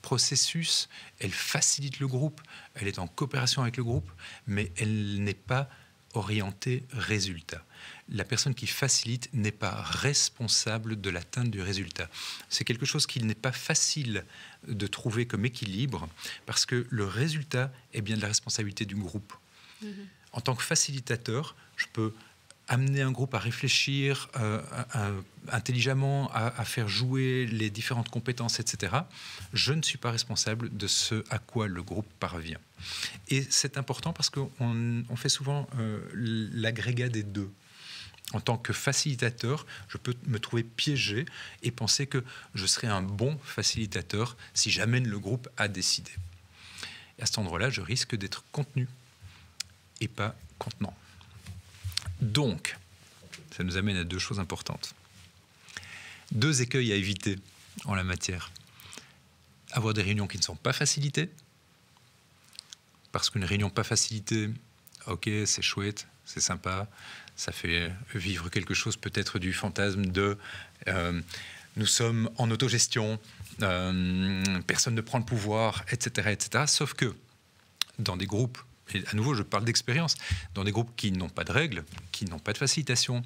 processus, elle facilite le groupe, elle est en coopération avec le groupe, mais elle n'est pas orientée résultat. La personne qui facilite n'est pas responsable de l'atteinte du résultat. C'est quelque chose qu'il n'est pas facile de trouver comme équilibre, parce que le résultat est bien de la responsabilité du groupe. En tant que facilitateur, je peux amener un groupe à réfléchir intelligemment, à faire jouer les différentes compétences, etc. Je ne suis pas responsable de ce à quoi le groupe parvient. Et c'est important parce qu'on fait souvent l'agrégat des deux. En tant que facilitateur, je peux me trouver piégé et penser que je serai un bon facilitateur si j'amène le groupe à décider. Et à cet endroit-là, je risque d'être contenu et pas contenant. Donc, ça nous amène à deux choses importantes. Deux écueils à éviter en la matière. Avoir des réunions qui ne sont pas facilitées, parce qu'une réunion pas facilitée, ok, c'est chouette, c'est sympa, ça fait vivre quelque chose, peut-être du fantasme de nous sommes en autogestion, personne ne prend le pouvoir, etc., etc. Sauf que dans des groupes, et à nouveau je parle d'expérience, dans des groupes qui n'ont pas de règles, qui n'ont pas de facilitation,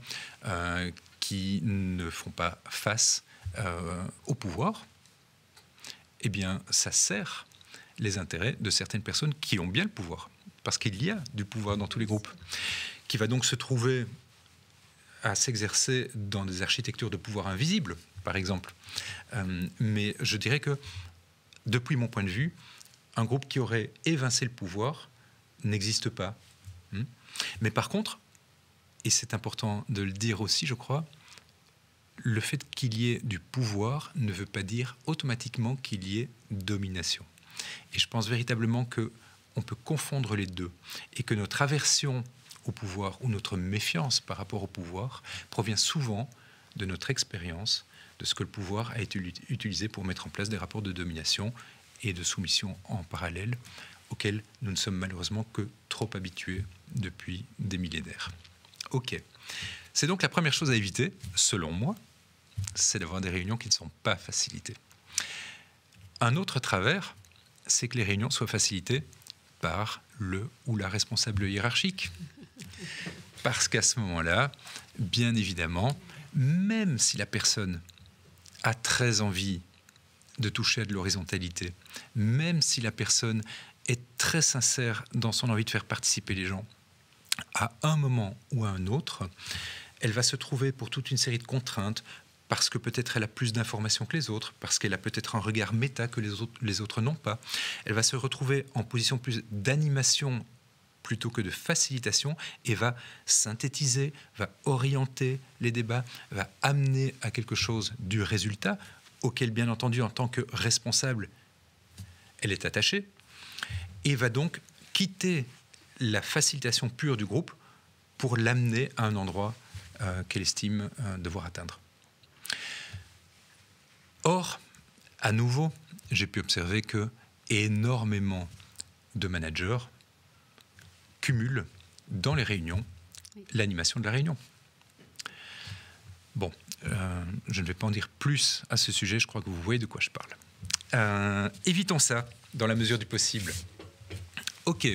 qui ne font pas face au pouvoir, eh bien ça sert les intérêts de certaines personnes qui ont bien le pouvoir, parce qu'il y a du pouvoir dans tous les groupes, qui va donc se trouver à s'exercer dans des architectures de pouvoir invisibles, par exemple. Mais je dirais que, depuis mon point de vue, un groupe qui aurait évincé le pouvoir n'existe pas. Mais par contre, et c'est important de le dire aussi, je crois, le fait qu'il y ait du pouvoir ne veut pas dire automatiquement qu'il y ait domination. Et je pense véritablement qu'on peut confondre les deux et que notre aversion au pouvoir ou notre méfiance par rapport au pouvoir provient souvent de notre expérience de ce que le pouvoir a été utilisé pour mettre en place des rapports de domination et de soumission en parallèle auxquels nous ne sommes malheureusement que trop habitués depuis des millénaires. Ok. C'est donc la première chose à éviter, selon moi, c'est d'avoir des réunions qui ne sont pas facilitées. Un autre travers, c'est que les réunions soient facilitées par le ou la responsable hiérarchique. Parce qu'à ce moment-là, bien évidemment, même si la personne a très envie de toucher à de l'horizontalité, même si la personne est très sincère dans son envie de faire participer les gens, à un moment ou à un autre, elle va se trouver pour toute une série de contraintes, parce que peut-être elle a plus d'informations que les autres, parce qu'elle a peut-être un regard méta que les autres n'ont pas. Elle va se retrouver en position plus d'animation plutôt que de facilitation et va synthétiser, va orienter les débats, va amener à quelque chose du résultat auquel, bien entendu, en tant que responsable, elle est attachée et va donc quitter la facilitation pure du groupe pour l'amener à un endroit qu'elle estime devoir atteindre. Or, à nouveau, j'ai pu observer que énormément de managers cumulent dans les réunions l'animation de la réunion. Bon, je ne vais pas en dire plus à ce sujet, je crois que vous voyez de quoi je parle. Évitons ça dans la mesure du possible. Ok,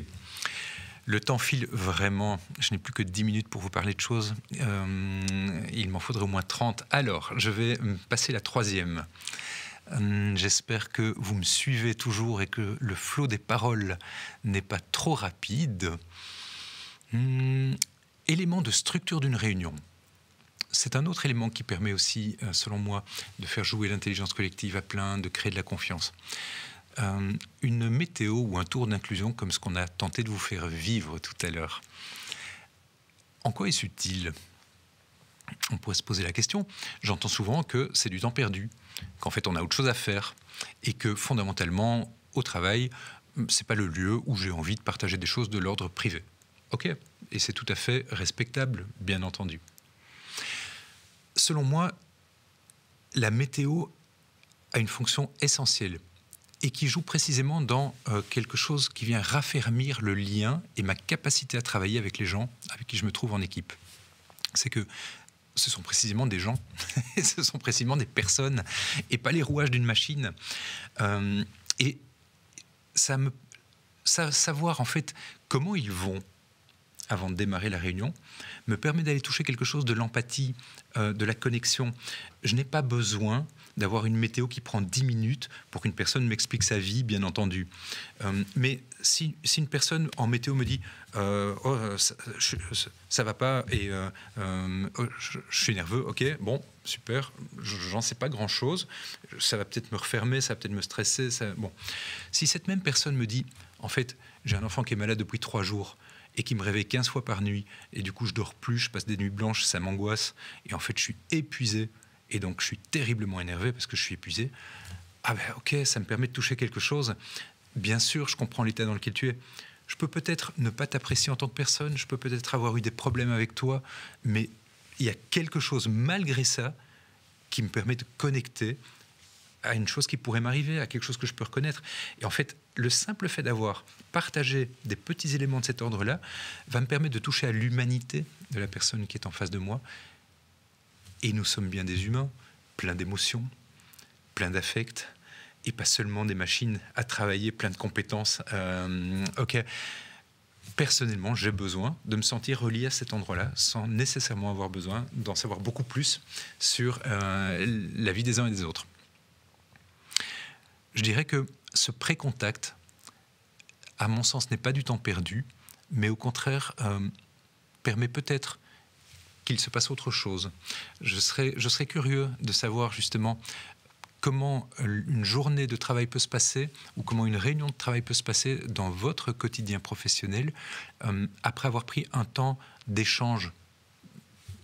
le temps file vraiment, je n'ai plus que 10 minutes pour vous parler de choses, il m'en faudrait au moins 30. Alors, je vais passer la troisième. J'espère que vous me suivez toujours et que le flot des paroles n'est pas trop rapide. Élément de structure d'une réunion. C'est un autre élément qui permet aussi, selon moi, de faire jouer l'intelligence collective à plein, de créer de la confiance. une météo ou un tour d'inclusion comme ce qu'on a tenté de vous faire vivre tout à l'heure. En quoi est-ce utile ? On pourrait se poser la question. J'entends souvent que c'est du temps perdu, qu'en fait on a autre chose à faire et que fondamentalement au travail, c'est pas le lieu où j'ai envie de partager des choses de l'ordre privé. Ok, et c'est tout à fait respectable, bien entendu. Selon moi, la météo a une fonction essentielle et qui joue précisément dans quelque chose qui vient raffermir le lien et ma capacité à travailler avec les gens avec qui je me trouve en équipe. C'est que ce sont précisément des gens, ce sont précisément des personnes et pas les rouages d'une machine. Et savoir en fait comment ils vont avant de démarrer la réunion me permet d'aller toucher quelque chose de l'empathie, de la connexion. Je n'ai pas besoin d'avoir une météo qui prend 10 minutes pour qu'une personne m'explique sa vie, bien entendu. Mais si une personne en météo me dit ça va pas et je suis nerveux, ok, bon, super, j'en sais pas grand-chose, ça va peut-être me refermer, ça va peut-être me stresser. Bon. Si cette même personne me dit, en fait, j'ai un enfant qui est malade depuis 3 jours, et qui me réveille 15 fois par nuit, et du coup je dors plus, je passe des nuits blanches, ça m'angoisse, et en fait je suis épuisé, et donc je suis terriblement énervé parce que je suis épuisé, ah ben ok, ça me permet de toucher quelque chose. Bien sûr, je comprends l'état dans lequel tu es. Je peux peut-être ne pas t'apprécier en tant que personne, je peux peut-être avoir eu des problèmes avec toi, mais il y a quelque chose malgré ça qui me permet de connecter à une chose qui pourrait m'arriver, à quelque chose que je peux reconnaître. Et en fait, le simple fait d'avoir partagé des petits éléments de cet ordre-là va me permettre de toucher à l'humanité de la personne qui est en face de moi. Et nous sommes bien des humains, pleins d'émotions, pleins d'affects, et pas seulement des machines à travailler, plein de compétences. Ok. Personnellement, j'ai besoin de me sentir relié à cet endroit-là sans nécessairement avoir besoin d'en savoir beaucoup plus sur la vie des uns et des autres. Je dirais que ce pré-contact, à mon sens, n'est pas du temps perdu, mais au contraire, permet peut-être qu'il se passe autre chose. Je serais curieux de savoir justement comment une journée de travail peut se passer ou comment une réunion de travail peut se passer dans votre quotidien professionnel après avoir pris un temps d'échange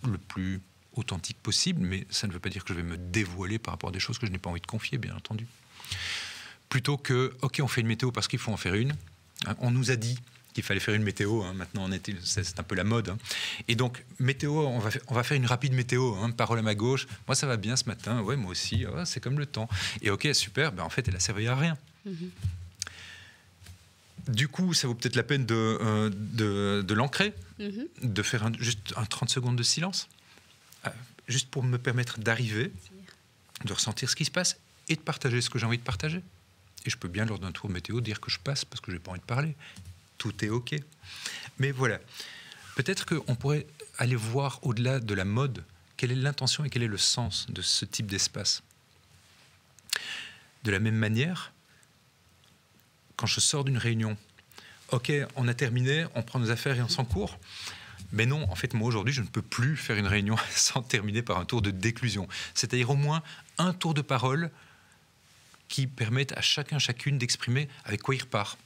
le plus authentique possible, mais ça ne veut pas dire que je vais me dévoiler par rapport à des choses que je n'ai pas envie de confier, bien entendu. Plutôt que, ok, on fait une météo parce qu'il faut en faire une. On nous a dit qu'il fallait faire une météo. Maintenant, c'est un peu la mode. Et donc, météo, on va faire une rapide météo. Parole à ma gauche. Moi, ça va bien ce matin. Ouais, moi aussi. C'est comme le temps. Et ok, super. En fait, elle a servi à rien. Mm-hmm. Du coup, ça vaut peut-être la peine de l'ancrer, mm-hmm. de faire juste un 30 secondes de silence, juste pour me permettre d'arriver, de ressentir ce qui se passe et de partager ce que j'ai envie de partager. Et je peux bien, lors d'un tour météo, dire que je passe parce que je n'ai pas envie de parler. Tout est OK. Mais voilà. Peut-être qu'on pourrait aller voir au-delà de la mode, quelle est l'intention et quel est le sens de ce type d'espace. De la même manière, quand je sors d'une réunion, OK, on a terminé, on prend nos affaires et on s'en court. Mais non, en fait, moi, aujourd'hui, je ne peux plus faire une réunion sans terminer par un tour de déclusion. C'est-à-dire au moins un tour de parole qui permettent à chacune d'exprimer avec quoi il repart,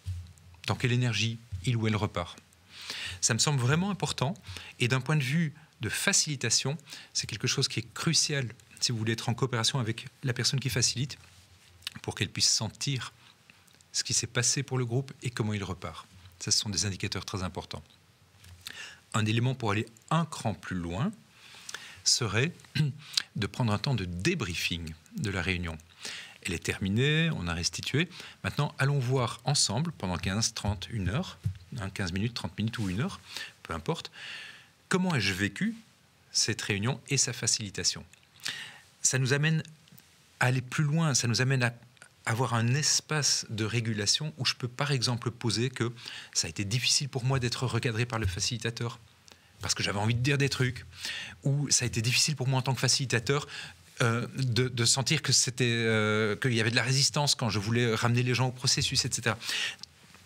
dans quelle énergie il ou elle repart. Ça me semble vraiment important, et d'un point de vue de facilitation, c'est quelque chose qui est crucial si vous voulez être en coopération avec la personne qui facilite, pour qu'elle puisse sentir ce qui s'est passé pour le groupe et comment il repart. Ça, ce sont des indicateurs très importants. Un élément pour aller un cran plus loin serait de prendre un temps de débriefing de la réunion. Elle est terminée, on a restitué. Maintenant, allons voir ensemble, pendant 15, 30, 1 heure, 15 minutes, 30 minutes ou 1 heure, peu importe, comment ai-je vécu cette réunion et sa facilitation. Ça nous amène à aller plus loin, ça nous amène à avoir un espace de régulation où je peux par exemple poser que ça a été difficile pour moi d'être recadré par le facilitateur parce que j'avais envie de dire des trucs, ou ça a été difficile pour moi en tant que facilitateur de sentir que qu'il y avait de la résistance quand je voulais ramener les gens au processus, etc.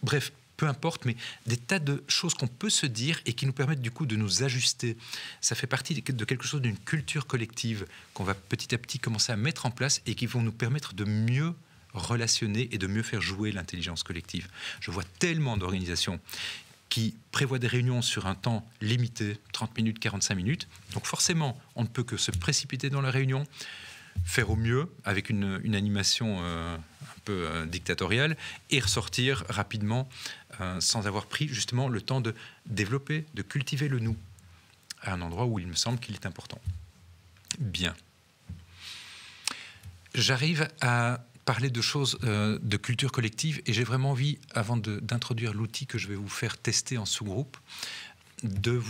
Bref, peu importe, mais des tas de choses qu'on peut se dire et qui nous permettent du coup de nous ajuster. Ça fait partie de quelque chose, d'une culture collective qu'on va petit à petit commencer à mettre en place et qui vont nous permettre de mieux relationner et de mieux faire jouer l'intelligence collective. Je vois tellement d'organisations qui prévoient des réunions sur un temps limité, 30 minutes, 45 minutes. Donc forcément, on ne peut que se précipiter dans la réunion, faire au mieux avec une animation un peu dictatoriale et ressortir rapidement sans avoir pris justement le temps de développer, de cultiver le nous à un endroit où il me semble qu'il est important. Bien. J'arrive à parler de choses de culture collective et j'ai vraiment envie, avant d'introduire l'outil que je vais vous faire tester en sous-groupe, de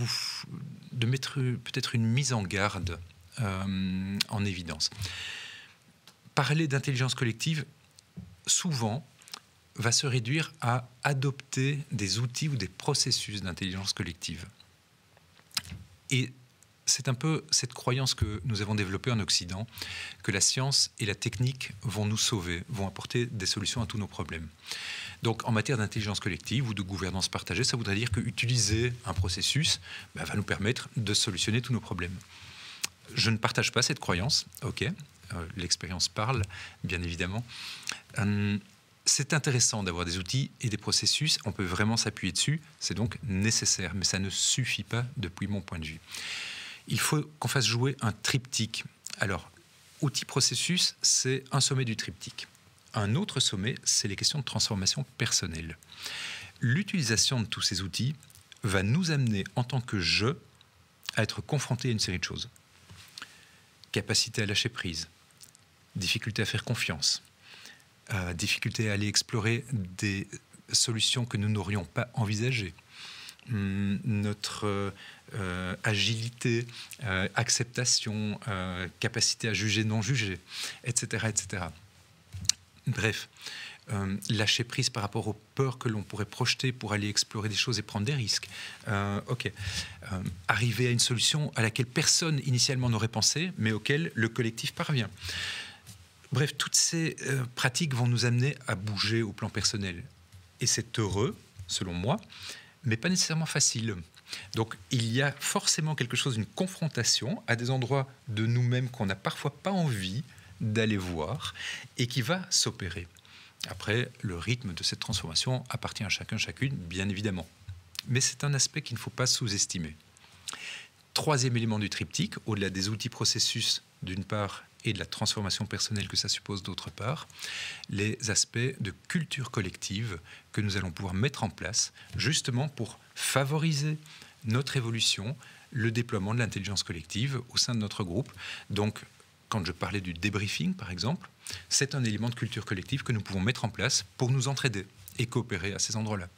mettre peut-être une mise en garde en évidence. Parler d'intelligence collective, souvent, va se réduire à adopter des outils ou des processus d'intelligence collective. Et c'est un peu cette croyance que nous avons développée en Occident, que la science et la technique vont nous sauver, vont apporter des solutions à tous nos problèmes. Donc en matière d'intelligence collective ou de gouvernance partagée, ça voudrait dire qu'utiliser un processus va nous permettre de solutionner tous nos problèmes. Je ne partage pas cette croyance, ok, l'expérience parle, bien évidemment. C'est intéressant d'avoir des outils et des processus, on peut vraiment s'appuyer dessus, c'est donc nécessaire, mais ça ne suffit pas depuis mon point de vue. Il faut qu'on fasse jouer un triptyque. Alors, outil-processus, c'est un sommet du triptyque. Un autre sommet, c'est les questions de transformation personnelle. L'utilisation de tous ces outils va nous amener, en tant que je, à être confronté à une série de choses. Capacité à lâcher prise, difficulté à faire confiance, difficulté à aller explorer des solutions que nous n'aurions pas envisagées, notre agilité, acceptation, capacité à juger, non juger, etc. etc. Bref, lâcher prise par rapport aux peurs que l'on pourrait projeter pour aller explorer des choses et prendre des risques. Arriver à une solution à laquelle personne initialement n'aurait pensé, mais auquel le collectif parvient. Bref, toutes ces pratiques vont nous amener à bouger au plan personnel. Et c'est heureux, selon moi, mais pas nécessairement facile. Donc il y a forcément quelque chose, une confrontation à des endroits de nous-mêmes qu'on n'a parfois pas envie d'aller voir et qui va s'opérer. Après, le rythme de cette transformation appartient à chacun, chacune, bien évidemment. Mais c'est un aspect qu'il ne faut pas sous-estimer. Troisième élément du triptyque, au-delà des outils processus d'une part et de la transformation personnelle que ça suppose d'autre part, les aspects de culture collective que nous allons pouvoir mettre en place justement pour favoriser notre évolution, le déploiement de l'intelligence collective au sein de notre groupe. Donc, quand je parlais du débriefing, par exemple, c'est un élément de culture collective que nous pouvons mettre en place pour nous entraider et coopérer à ces endroits-là.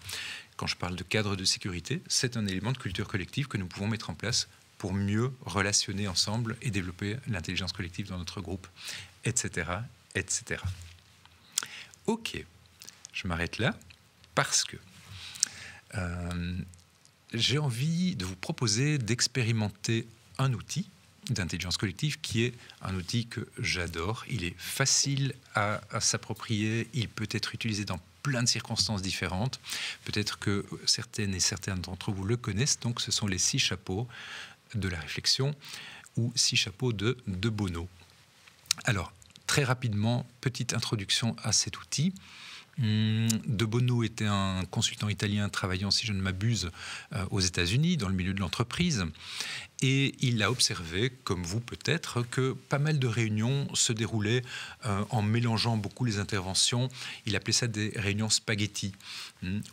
Quand je parle de cadre de sécurité, c'est un élément de culture collective que nous pouvons mettre en place pour mieux relationner ensemble et développer l'intelligence collective dans notre groupe, etc., etc. Ok, je m'arrête là parce que j'ai envie de vous proposer d'expérimenter un outil d'intelligence collective qui est un outil que j'adore. Il est facile à s'approprier, il peut être utilisé dans plein de circonstances différentes. Peut-être que certaines et certains d'entre vous le connaissent, donc ce sont les 6 chapeaux de la réflexion ou 6 chapeaux de Bono. Alors, très rapidement, petite introduction à cet outil. De Bono était un consultant italien travaillant, si je ne m'abuse, aux États-Unis, dans le milieu de l'entreprise. Et il a observé, comme vous peut-être, que pas mal de réunions se déroulaient en mélangeant beaucoup les interventions. Il appelait ça des réunions spaghetti,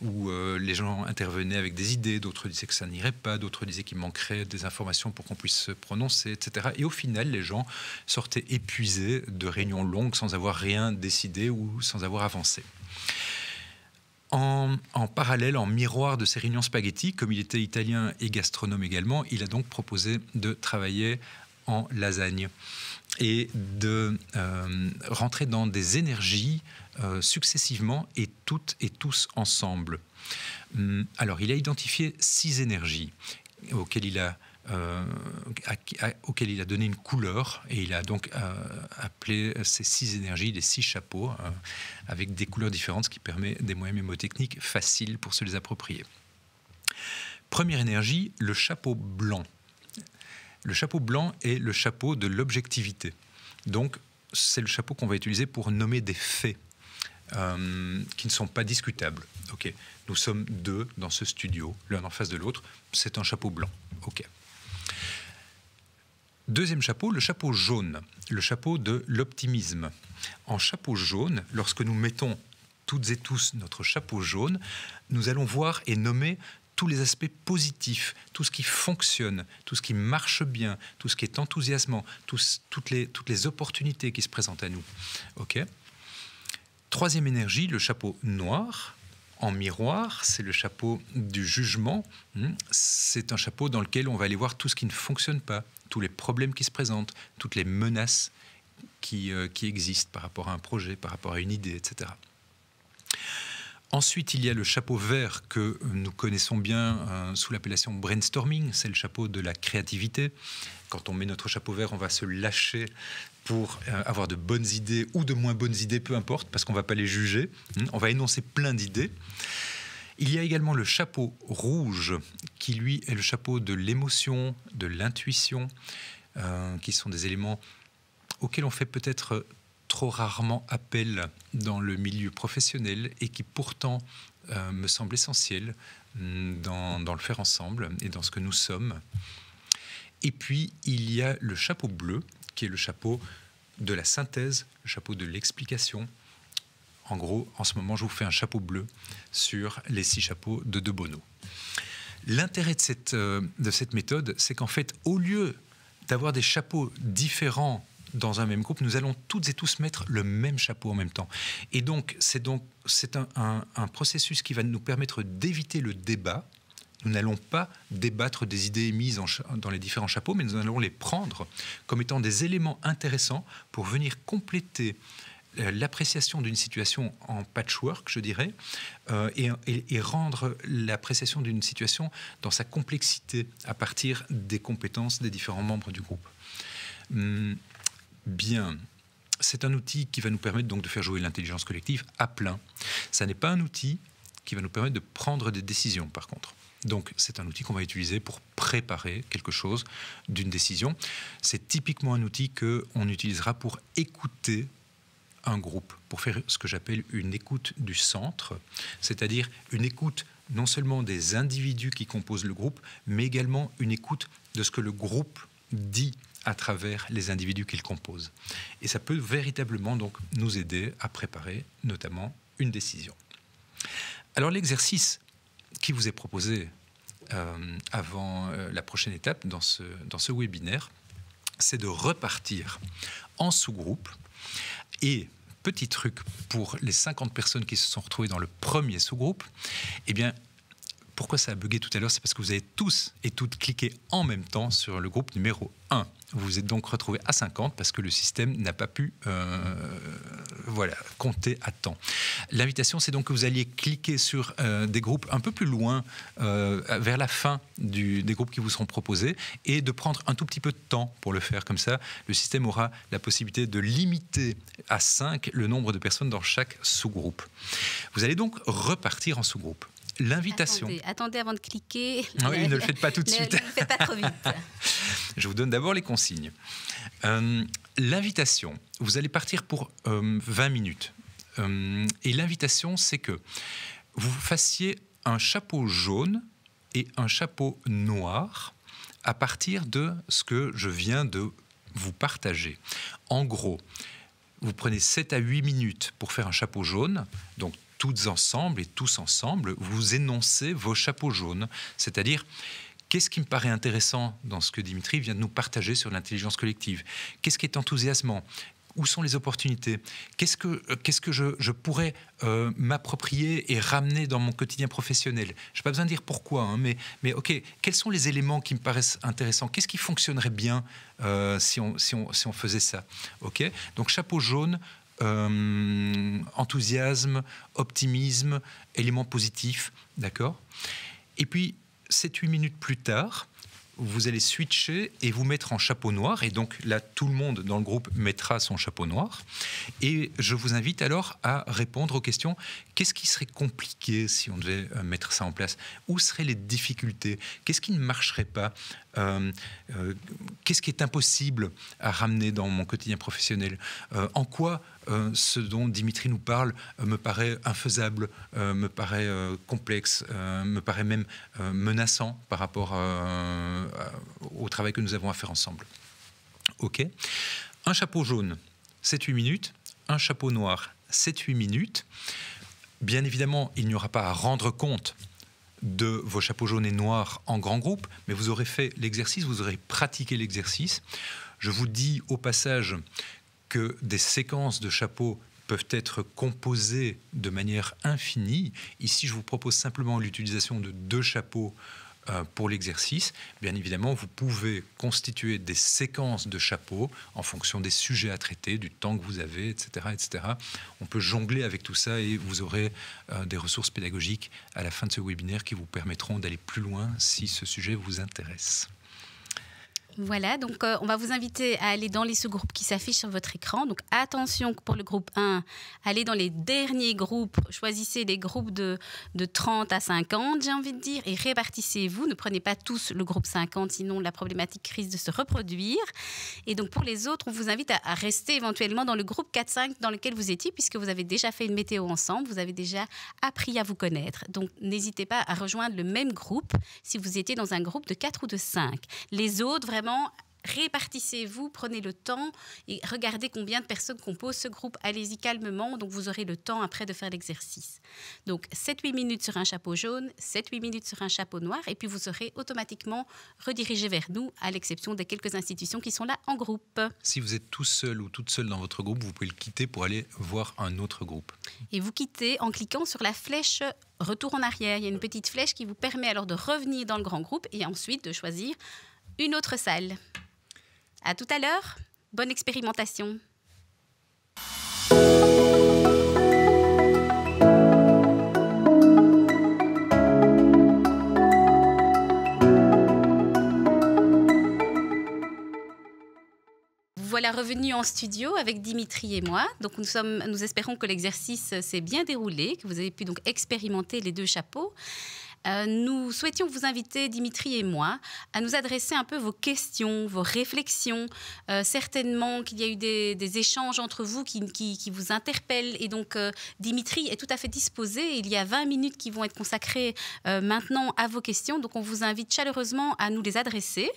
où les gens intervenaient avec des idées, d'autres disaient que ça n'irait pas, d'autres disaient qu'il manquerait des informations pour qu'on puisse se prononcer, etc. Et au final, les gens sortaient épuisés de réunions longues sans avoir rien décidé ou sans avoir avancé. En parallèle, en miroir de ces réunions spaghetti, comme il était italien et gastronome également, il a donc proposé de travailler en lasagne et de rentrer dans des énergies successivement et toutes et tous ensemble. Alors, il a identifié 6 énergies auxquelles il a donné une couleur et il a donc appelé ces 6 énergies les 6 chapeaux avec des couleurs différentes, ce qui permet des moyens mémotechniques faciles pour se les approprier. Première énergie, le chapeau blanc. Le chapeau blanc est le chapeau de l'objectivité. Donc, c'est le chapeau qu'on va utiliser pour nommer des faits. qui ne sont pas discutables. Okay. Nous sommes deux dans ce studio, l'un en face de l'autre. C'est un chapeau blanc. Okay. Deuxième chapeau, le chapeau jaune, le chapeau de l'optimisme. En chapeau jaune, lorsque nous mettons toutes et tous notre chapeau jaune, nous allons voir et nommer tous les aspects positifs, tout ce qui fonctionne, tout ce qui marche bien, tout ce qui est enthousiasmant, toutes les opportunités qui se présentent à nous. Okay. Troisième énergie, le chapeau noir. En miroir, c'est le chapeau du jugement. C'est un chapeau dans lequel on va aller voir tout ce qui ne fonctionne pas, tous les problèmes qui se présentent, toutes les menaces qui existent par rapport à un projet, par rapport à une idée, etc. Ensuite, il y a le chapeau vert que nous connaissons bien sous l'appellation brainstorming. C'est le chapeau de la créativité. Quand on met notre chapeau vert, on va se lâcher pour avoir de bonnes idées ou de moins bonnes idées, peu importe, parce qu'on ne va pas les juger. On va énoncer plein d'idées. Il y a également le chapeau rouge, qui lui est le chapeau de l'émotion, de l'intuition, qui sont des éléments auxquels on fait peut-être trop rarement appel dans le milieu professionnel et qui pourtant me semblent essentiels dans le faire ensemble et dans ce que nous sommes. Et puis, il y a le chapeau bleu, qui est le chapeau de la synthèse, le chapeau de l'explication. En gros, en ce moment, je vous fais un chapeau bleu sur les 6 chapeaux de De Bono. L'intérêt de cette méthode, c'est qu'en fait, au lieu d'avoir des chapeaux différents dans un même groupe, nous allons toutes et tous mettre le même chapeau en même temps. Et donc, c'est un processus qui va nous permettre d'éviter le débat. Nous n'allons pas débattre des idées émises dans les différents chapeaux, mais nous allons les prendre comme étant des éléments intéressants pour venir compléter l'appréciation d'une situation en patchwork, je dirais, et rendre l'appréciation d'une situation dans sa complexité à partir des compétences des différents membres du groupe. Bien, c'est un outil qui va nous permettre donc de faire jouer l'intelligence collective à plein. Ça n'est pas un outil qui va nous permettre de prendre des décisions, par contre. Donc, c'est un outil qu'on va utiliser pour préparer quelque chose d'une décision. C'est typiquement un outil qu'on utilisera pour écouter un groupe, pour faire ce que j'appelle une écoute du centre, c'est-à-dire une écoute non seulement des individus qui composent le groupe, mais également une écoute de ce que le groupe dit à travers les individus qu'il compose. Et ça peut véritablement donc nous aider à préparer notamment une décision. Alors l'exercice qui vous est proposé avant la prochaine étape dans ce webinaire, c'est de repartir en sous-groupe. Et petit truc pour les 50 personnes qui se sont retrouvées dans le premier sous-groupe, eh bien, pourquoi ça a bugué tout à l'heure? C'est parce que vous avez tous et toutes cliqué en même temps sur le groupe numéro 1. Vous vous êtes donc retrouvés à 50 parce que le système n'a pas pu compter à temps. L'invitation, c'est donc que vous alliez cliquer sur des groupes un peu plus loin, vers la fin des groupes qui vous seront proposés, et de prendre un tout petit peu de temps pour le faire. Comme ça, le système aura la possibilité de limiter à 5 le nombre de personnes dans chaque sous-groupe. Vous allez donc repartir en sous-groupe. L'invitation. Attendez avant de cliquer. Oui, ne le faites pas tout de suite. Ne le faites pas trop vite. Je vous donne d'abord les consignes. L'invitation, vous allez partir pour 20 minutes. Et l'invitation, c'est que vous fassiez un chapeau jaune et un chapeau noir à partir de ce que je viens de vous partager. En gros, vous prenez 7 à 8 minutes pour faire un chapeau jaune, donc toutes ensemble et tous ensemble, vous énoncez vos chapeaux jaunes, c'est-à-dire qu'est-ce qui me paraît intéressant dans ce que Dimitri vient de nous partager sur l'intelligence collective? Qu'est-ce qui est enthousiasmant? Où sont les opportunités? Qu'est-ce que je pourrais m'approprier et ramener dans mon quotidien professionnel? Je n'ai pas besoin de dire pourquoi, hein, mais ok, quels sont les éléments qui me paraissent intéressants? Qu'est-ce qui fonctionnerait bien si on faisait ça? Ok, donc chapeau jaune, enthousiasme, optimisme, éléments positifs, d'accord? Et puis, 7-8 minutes plus tard, vous allez switcher et vous mettre en chapeau noir. Et donc là, tout le monde dans le groupe mettra son chapeau noir. Et je vous invite alors à répondre aux questions. Qu'est-ce qui serait compliqué si on devait mettre ça en place? Où seraient les difficultés? Qu'est-ce qui ne marcherait pas? Qu'est-ce qui est impossible à ramener dans mon quotidien professionnel? En quoi ce dont Dimitri nous parle me paraît infaisable, me paraît complexe, me paraît même menaçant par rapport au travail que nous avons à faire ensemble? OK. Un chapeau jaune, 7-8 minutes. Un chapeau noir, 7-8 minutes. Bien évidemment, il n'y aura pas à rendre compte de vos chapeaux jaunes et noirs en grand groupe, mais vous aurez fait l'exercice, vous aurez pratiqué l'exercice. Je vous dis au passage que des séquences de chapeaux peuvent être composées de manière infinie. Ici, je vous propose simplement l'utilisation de 2 chapeaux pour l'exercice. Bien évidemment, vous pouvez constituer des séquences de chapeaux en fonction des sujets à traiter, du temps que vous avez, etc., etc. On peut jongler avec tout ça et vous aurez des ressources pédagogiques à la fin de ce webinaire qui vous permettront d'aller plus loin si ce sujet vous intéresse. Voilà, donc on va vous inviter à aller dans les sous-groupes qui s'affichent sur votre écran. Donc attention pour le groupe 1, allez dans les derniers groupes, choisissez des groupes de 30 à 50, j'ai envie de dire, et répartissez-vous. Ne prenez pas tous le groupe 50, sinon la problématique risque de se reproduire. Et donc pour les autres, on vous invite à rester éventuellement dans le groupe 4-5 dans lequel vous étiez, puisque vous avez déjà fait une météo ensemble, vous avez déjà appris à vous connaître. Donc n'hésitez pas à rejoindre le même groupe si vous étiez dans un groupe de 4 ou de 5. Les autres, vraiment, répartissez-vous, prenez le temps et regardez combien de personnes composent ce groupe. Allez-y calmement, donc vous aurez le temps après de faire l'exercice. Donc 7-8 minutes sur un chapeau jaune, 7-8 minutes sur un chapeau noir, et puis vous serez automatiquement redirigé vers nous, à l'exception des quelques institutions qui sont là en groupe. Si vous êtes tout seul ou toute seule dans votre groupe, vous pouvez le quitter pour aller voir un autre groupe. Et vous quittez en cliquant sur la flèche retour en arrière. Il y a une petite flèche qui vous permet alors de revenir dans le grand groupe et ensuite de choisir une autre salle. À tout à l'heure, bonne expérimentation. Voilà revenus en studio avec Dimitri et moi. Donc nous espérons que l'exercice s'est bien déroulé, que vous avez pu donc expérimenter les 2 chapeaux. Nous souhaitions vous inviter, Dimitri et moi, à nous adresser un peu vos questions, vos réflexions. Certainement qu'il y a eu des échanges entre vous qui vous interpellent. Et donc, Dimitri est tout à fait disposé. Il y a 20 minutes qui vont être consacrées maintenant à vos questions. Donc, on vous invite chaleureusement à nous les adresser.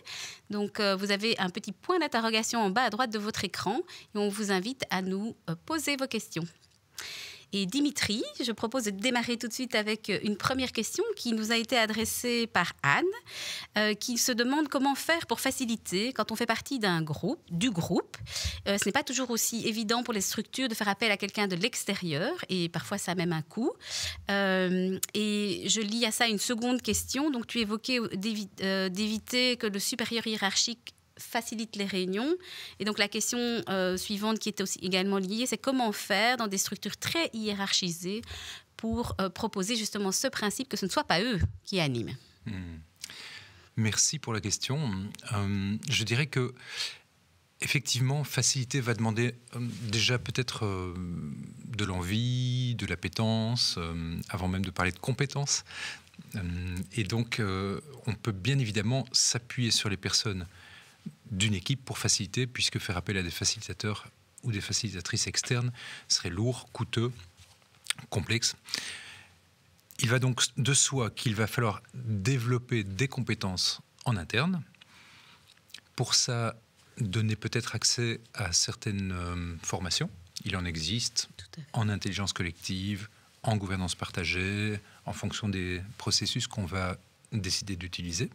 Donc, vous avez un petit point d'interrogation en bas à droite de votre écran. Et on vous invite à nous poser vos questions. Et Dimitri, je propose de démarrer tout de suite avec une première question qui nous a été adressée par Anne, qui se demande comment faire pour faciliter quand on fait partie du groupe. Ce n'est pas toujours aussi évident pour les structures de faire appel à quelqu'un de l'extérieur et parfois ça a même un coût. Et je lis à ça une seconde question. Donc tu évoquais d'éviter que le supérieur hiérarchique facilite les réunions. Et donc la question suivante qui est aussi également liée, c'est comment faire dans des structures très hiérarchisées pour proposer justement ce principe que ce ne soit pas eux qui animent. Merci pour la question. Je dirais que effectivement, faciliter va demander déjà peut-être de l'envie, de l'appétence, avant même de parler de compétences. Et donc, on peut bien évidemment s'appuyer sur les personnes d'une équipe pour faciliter, puisque faire appel à des facilitateurs ou des facilitatrices externes serait lourd, coûteux, complexe. Il va donc de soi qu'il va falloir développer des compétences en interne. Pour ça, donner peut-être accès à certaines formations. Il en existe en intelligence collective, en gouvernance partagée, en fonction des processus qu'on va décider d'utiliser.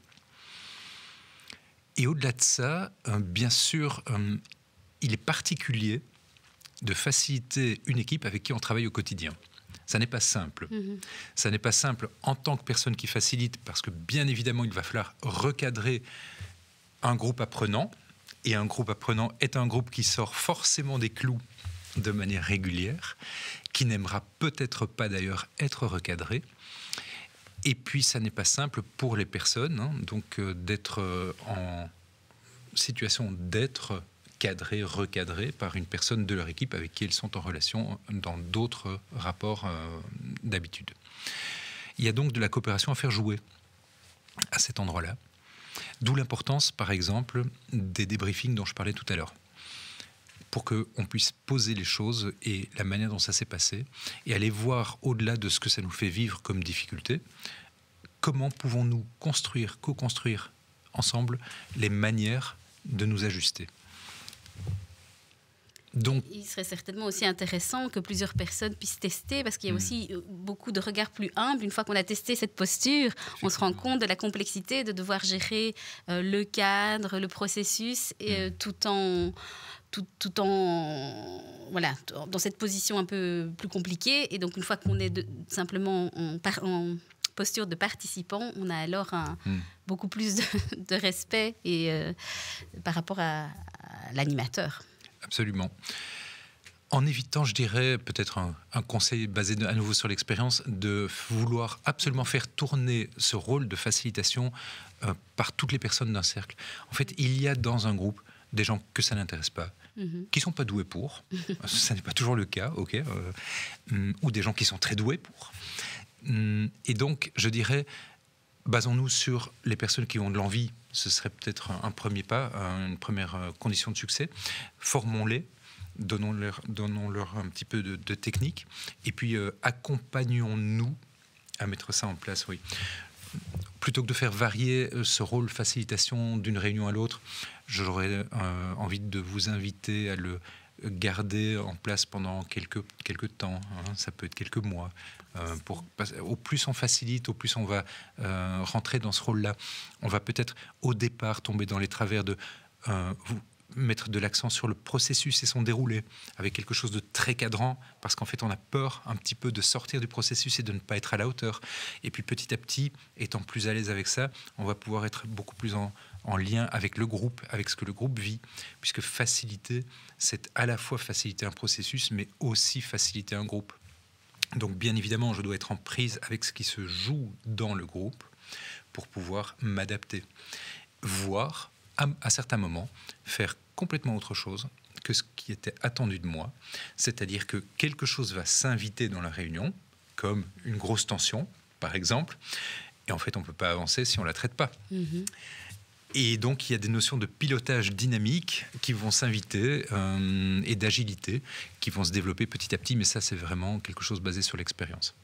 Et au-delà de ça, bien sûr, il est particulier de faciliter une équipe avec qui on travaille au quotidien. Ça n'est pas simple. Ça n'est pas simple en tant que personne qui facilite, parce que bien évidemment, il va falloir recadrer un groupe apprenant. Et un groupe apprenant est un groupe qui sort forcément des clous de manière régulière, qui n'aimera peut-être pas d'ailleurs être recadré. Et puis, ça n'est pas simple pour les personnes, donc d'être en situation d'être cadrés, recadrés par une personne de leur équipe avec qui elles sont en relation dans d'autres rapports d'habitude. Il y a donc de la coopération à faire jouer à cet endroit-là. D'où l'importance, par exemple, des débriefings dont je parlais tout à l'heure, pour qu'on puisse poser les choses et la manière dont ça s'est passé, et aller voir au-delà de ce que ça nous fait vivre comme difficulté, comment pouvons-nous construire, co-construire ensemble les manières de nous ajuster. Donc, il serait certainement aussi intéressant que plusieurs personnes puissent tester, parce qu'il y a aussi beaucoup de regards plus humbles. Une fois qu'on a testé cette posture, on se rend compte de la complexité de devoir gérer le cadre, le processus, et tout en voilà, dans cette position un peu plus compliquée. Et donc, une fois qu'on est simplement en posture de participant, on a alors beaucoup plus de respect par rapport à l'animateur. Absolument. En évitant, je dirais, peut-être un conseil basé à nouveau sur l'expérience, de vouloir absolument faire tourner ce rôle de facilitation par toutes les personnes d'un cercle. En fait, il y a dans un groupe des gens que ça n'intéresse pas, qui ne sont pas doués pour. Ça n'est pas toujours le cas, ok, ou des gens qui sont très doués pour. Et donc, je dirais, basons-nous sur les personnes qui ont de l'envie. Ce serait peut-être un premier pas, une première condition de succès. Formons-les, donnons-leur un petit peu de technique, et puis accompagnons-nous à mettre ça en place, oui. Plutôt que de faire varier ce rôle facilitation d'une réunion à l'autre, j'aurais envie de vous inviter à le garder en place pendant quelques temps, hein, ça peut être quelques mois. Au plus on facilite, au plus on va rentrer dans ce rôle-là. On va peut-être au départ tomber dans les travers de mettre de l'accent sur le processus et son déroulé, avec quelque chose de très cadrant, parce qu'en fait on a peur un petit peu de sortir du processus et de ne pas être à la hauteur. Et puis petit à petit, étant plus à l'aise avec ça, on va pouvoir être beaucoup plus en lien avec le groupe, avec ce que le groupe vit, puisque faciliter, c'est à la fois faciliter un processus, mais aussi faciliter un groupe. Donc bien évidemment, je dois être en prise avec ce qui se joue dans le groupe pour pouvoir m'adapter, voire à certains moments faire complètement autre chose que ce qui était attendu de moi, c'est-à-dire que quelque chose va s'inviter dans la réunion, comme une grosse tension, par exemple, et en fait on ne peut pas avancer si on ne la traite pas. Et donc, il y a des notions de pilotage dynamique qui vont s'inviter et d'agilité qui vont se développer petit à petit. Mais ça, c'est vraiment quelque chose basé sur l'expérience.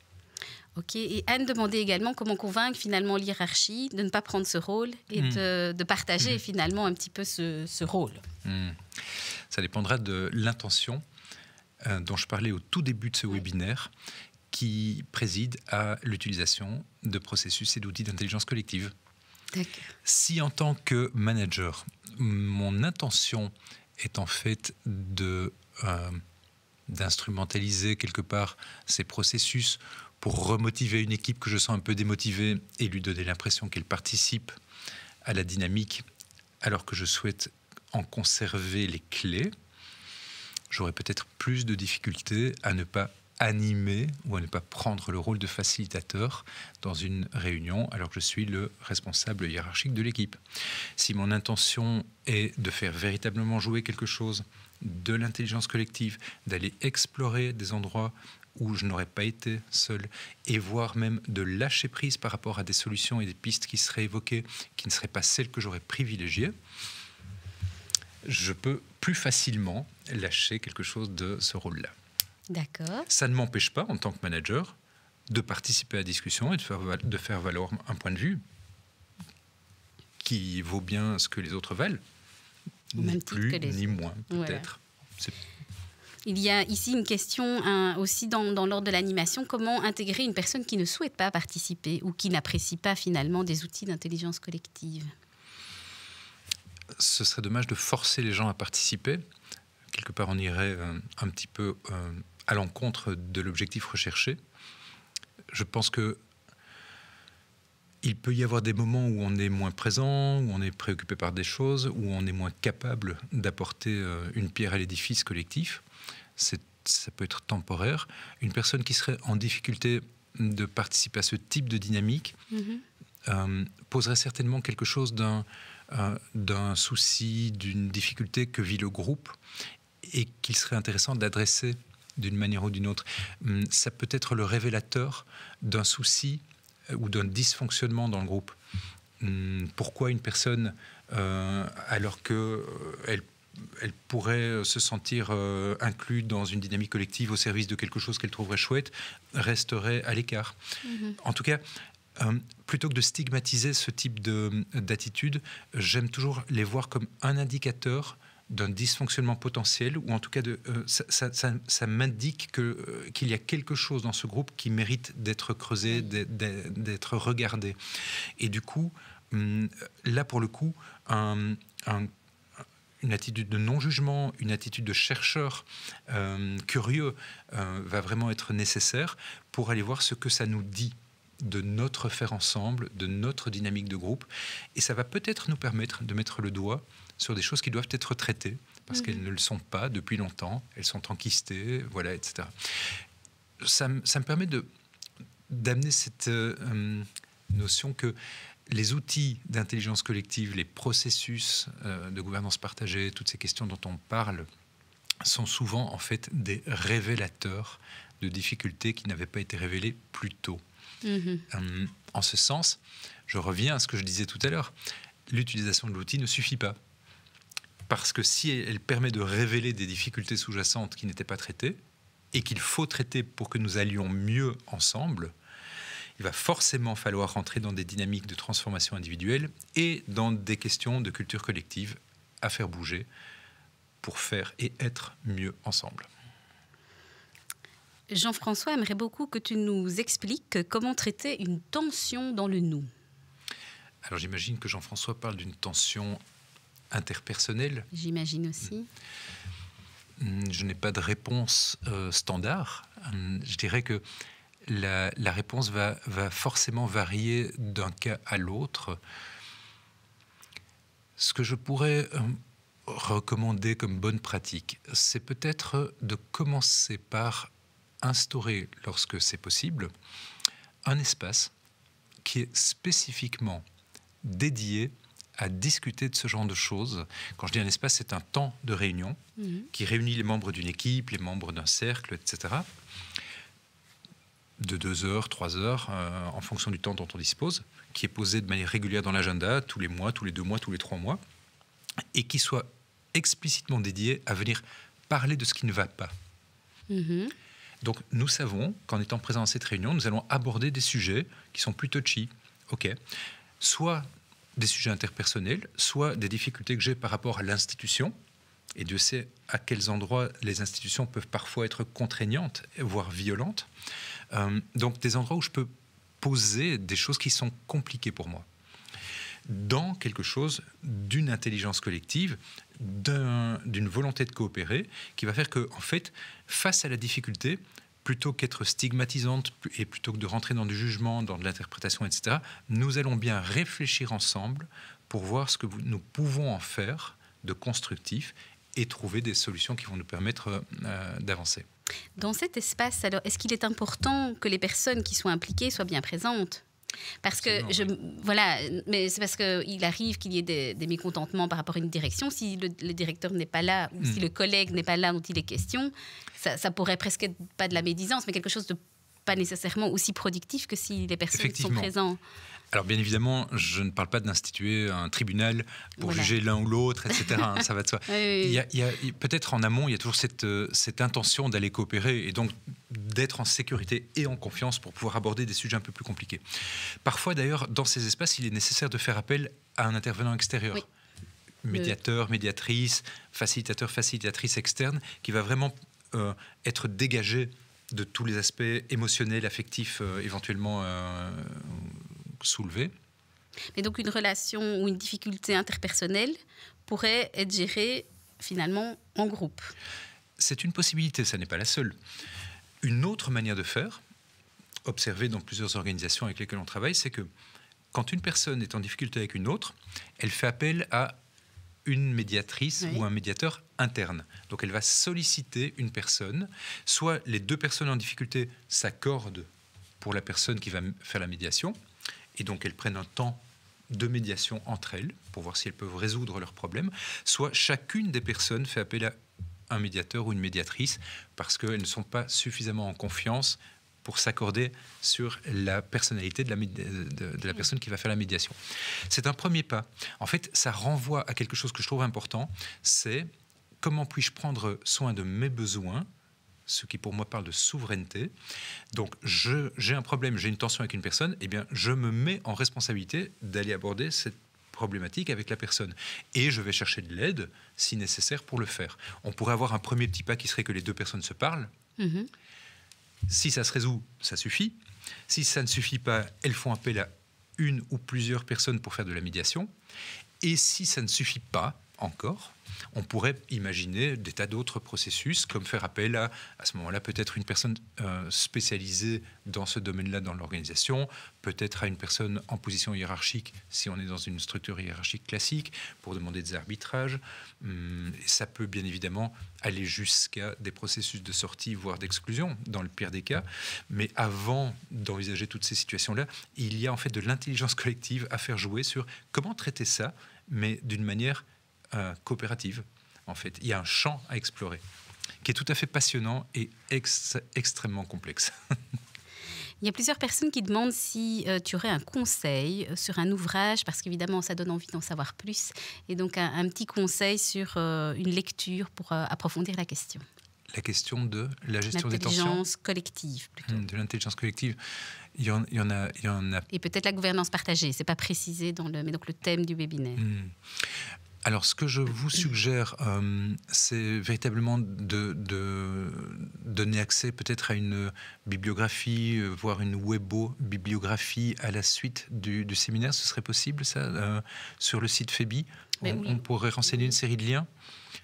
Ok. Et Anne demandait également comment convaincre finalement l'hiérarchie de ne pas prendre ce rôle et de partager finalement un petit peu ce rôle. Ça dépendra de l'intention dont je parlais au tout début de ce webinaire, qui préside à l'utilisation de processus et d'outils d'intelligence collective. Si en tant que manager, mon intention est en fait d'instrumentaliser quelque part ces processus pour remotiver une équipe que je sens un peu démotivée et lui donner l'impression qu'elle participe à la dynamique alors que je souhaite en conserver les clés, j'aurais peut-être plus de difficultés à ne pas animer ou à ne pas prendre le rôle de facilitateur dans une réunion alors que je suis le responsable hiérarchique de l'équipe. Si mon intention est de faire véritablement jouer quelque chose, de l'intelligence collective, d'aller explorer des endroits où je n'aurais pas été seul, et voire même de lâcher prise par rapport à des solutions et des pistes qui seraient évoquées, qui ne seraient pas celles que j'aurais privilégiées, je peux plus facilement lâcher quelque chose de ce rôle-là. D'accord. Ça ne m'empêche pas, en tant que manager, de participer à la discussion et de faire valoir un point de vue qui vaut bien ce que les autres valent. Ni plus, ni moins, peut-être. Voilà. Il y a ici une question aussi dans l'ordre de l'animation. Comment intégrer une personne qui ne souhaite pas participer ou qui n'apprécie pas finalement des outils d'intelligence collective ? Ce serait dommage de forcer les gens à participer. Quelque part, on irait un petit peu à l'encontre de l'objectif recherché. Je pense que il peut y avoir des moments où on est moins présent, où on est préoccupé par des choses, où on est moins capable d'apporter une pierre à l'édifice collectif. Ça peut être temporaire. Une personne qui serait en difficulté de participer à ce type de dynamique poserait certainement quelque chose d'un d'un souci, d'une difficulté que vit le groupe et qu'il serait intéressant d'adresser d'une manière ou d'une autre. Ça peut être le révélateur d'un souci ou d'un dysfonctionnement dans le groupe. Pourquoi une personne, alors qu'elle elle pourrait se sentir inclue dans une dynamique collective au service de quelque chose qu'elle trouverait chouette, resterait à l'écart. En tout cas, plutôt que de stigmatiser ce type d'attitude, j'aime toujours les voir comme un indicateur d'un dysfonctionnement potentiel, ou en tout cas ça m'indique qu'il y a quelque chose dans ce groupe qui mérite d'être creusé, d'être regardé. Et du coup, là pour le coup, une attitude de non-jugement, une attitude de chercheur curieux va vraiment être nécessaire pour aller voir ce que ça nous dit de notre faire ensemble, de notre dynamique de groupe. Et ça va peut-être nous permettre de mettre le doigt sur des choses qui doivent être traitées, parce qu'elles ne le sont pas depuis longtemps, elles sont enquistées, voilà, etc. Ça me permet d'amener cette notion que les outils d'intelligence collective, les processus de gouvernance partagée, toutes ces questions dont on parle, sont souvent en fait des révélateurs de difficultés qui n'avaient pas été révélées plus tôt. En ce sens, je reviens à ce que je disais tout à l'heure, l'utilisation de l'outil ne suffit pas. Parce que si elle permet de révéler des difficultés sous-jacentes qui n'étaient pas traitées, et qu'il faut traiter pour que nous allions mieux ensemble, il va forcément falloir rentrer dans des dynamiques de transformation individuelle et dans des questions de culture collective à faire bouger pour faire et être mieux ensemble. Jean-François aimerait beaucoup que tu nous expliques comment traiter une tension dans le nous. Alors j'imagine que Jean-François parle d'une tension interpersonnelle. J'imagine aussi. Je n'ai pas de réponse standard. Je dirais que la réponse va forcément varier d'un cas à l'autre. Ce que je pourrais recommander comme bonne pratique, c'est peut-être de commencer par instaurer, lorsque c'est possible, un espace qui est spécifiquement dédié à discuter de ce genre de choses. Quand je dis un espace, c'est un temps de réunion qui réunit les membres d'une équipe, les membres d'un cercle, etc., de 2 heures, 3 heures, en fonction du temps dont on dispose, qui est posé de manière régulière dans l'agenda, tous les mois, tous les 2 mois, tous les 3 mois, et qui soit explicitement dédié à venir parler de ce qui ne va pas. Donc nous savons qu'en étant présents à cette réunion, nous allons aborder des sujets qui sont plus touchy. OK. Soit des sujets interpersonnels, soit des difficultés que j'ai par rapport à l'institution. Et Dieu sait à quels endroits les institutions peuvent parfois être contraignantes, voire violentes. Donc des endroits où je peux poser des choses qui sont compliquées pour moi. Dans quelque chose d'une intelligence collective, d'une volonté de coopérer, qui va faire que, en fait, face à la difficulté, plutôt qu'être stigmatisante et plutôt que de rentrer dans du jugement, dans de l'interprétation, etc., nous allons bien réfléchir ensemble pour voir ce que nous pouvons en faire de constructif et trouver des solutions qui vont nous permettre d'avancer. Dans cet espace, alors, est-ce qu'il est important que les personnes qui sont impliquées soient bien présentes ? Parce que, voilà, mais c'est parce qu'il arrive qu'il y ait des mécontentements par rapport à une direction. Si le directeur n'est pas là, ou si le collègue n'est pas là dont il est question, ça pourrait presque être pas de la médisance, mais quelque chose de pas nécessairement aussi productif que si les personnes sont présentes. Alors bien évidemment, je ne parle pas d'instituer un tribunal pour juger l'un ou l'autre, etc. Ça va de soi. Il y a, peut-être en amont, il y a toujours cette intention d'aller coopérer et donc d'être en sécurité et en confiance pour pouvoir aborder des sujets un peu plus compliqués. Parfois d'ailleurs, dans ces espaces, il est nécessaire de faire appel à un intervenant extérieur. Médiateur, médiatrice, facilitateur, facilitatrice externe, qui va vraiment être dégagé de tous les aspects émotionnels, affectifs, éventuellement soulevés. Mais donc une relation ou une difficulté interpersonnelle pourrait être gérée finalement en groupe. C'est une possibilité, ça n'est pas la seule. Une autre manière de faire, observée dans plusieurs organisations avec lesquelles on travaille, c'est que quand une personne est en difficulté avec une autre, elle fait appel à une médiatrice ou un médiateur interne. Donc elle va solliciter une personne, soit les 2 personnes en difficulté s'accordent pour la personne qui va faire la médiation, et donc elles prennent un temps de médiation entre elles, pour voir si elles peuvent résoudre leurs problèmes, soit chacune des personnes fait appel à un médiateur ou une médiatrice parce qu'elles ne sont pas suffisamment en confiance pour s'accorder sur la personnalité de la personne qui va faire la médiation. C'est un premier pas. En fait, ça renvoie à quelque chose que je trouve important, c'est comment puis-je prendre soin de mes besoins, ce qui pour moi parle de souveraineté. Donc, j'ai un problème, j'ai une tension avec une personne, eh bien, je me mets en responsabilité d'aller aborder cette problématique avec la personne. Et je vais chercher de l'aide, si nécessaire, pour le faire. On pourrait avoir un premier petit pas qui serait que les deux personnes se parlent. Mm-hmm. Si ça se résout, ça suffit. Si ça ne suffit pas, elles font appel à une ou plusieurs personnes pour faire de la médiation. Et si ça ne suffit pas encore, on pourrait imaginer des tas d'autres processus, comme faire appel à ce moment-là, peut-être une personne spécialisée dans ce domaine-là dans l'organisation, peut-être à une personne en position hiérarchique, si on est dans une structure hiérarchique classique, pour demander des arbitrages. Ça peut bien évidemment aller jusqu'à des processus de sortie, voire d'exclusion, dans le pire des cas. Mais avant d'envisager toutes ces situations-là, il y a en fait de l'intelligence collective à faire jouer sur comment traiter ça, mais d'une manière coopérative, en fait. Il y a un champ à explorer qui est tout à fait passionnant et extrêmement complexe. Il y a plusieurs personnes qui demandent si tu aurais un conseil sur un ouvrage, parce qu'évidemment, ça donne envie d'en savoir plus. Et donc, un petit conseil sur une lecture pour approfondir la question. La question de la gestion des tensions. L'intelligence collective, plutôt. De l'intelligence collective. Il y en a. Et peut-être la gouvernance partagée. Ce n'est pas précisé mais donc le thème du webinaire. Alors, ce que je vous suggère, c'est véritablement de donner accès peut-être à une bibliographie, voire une webo-bibliographie à la suite du séminaire. Ce serait possible, ça, sur le site FEBI? On pourrait renseigner une série de liens?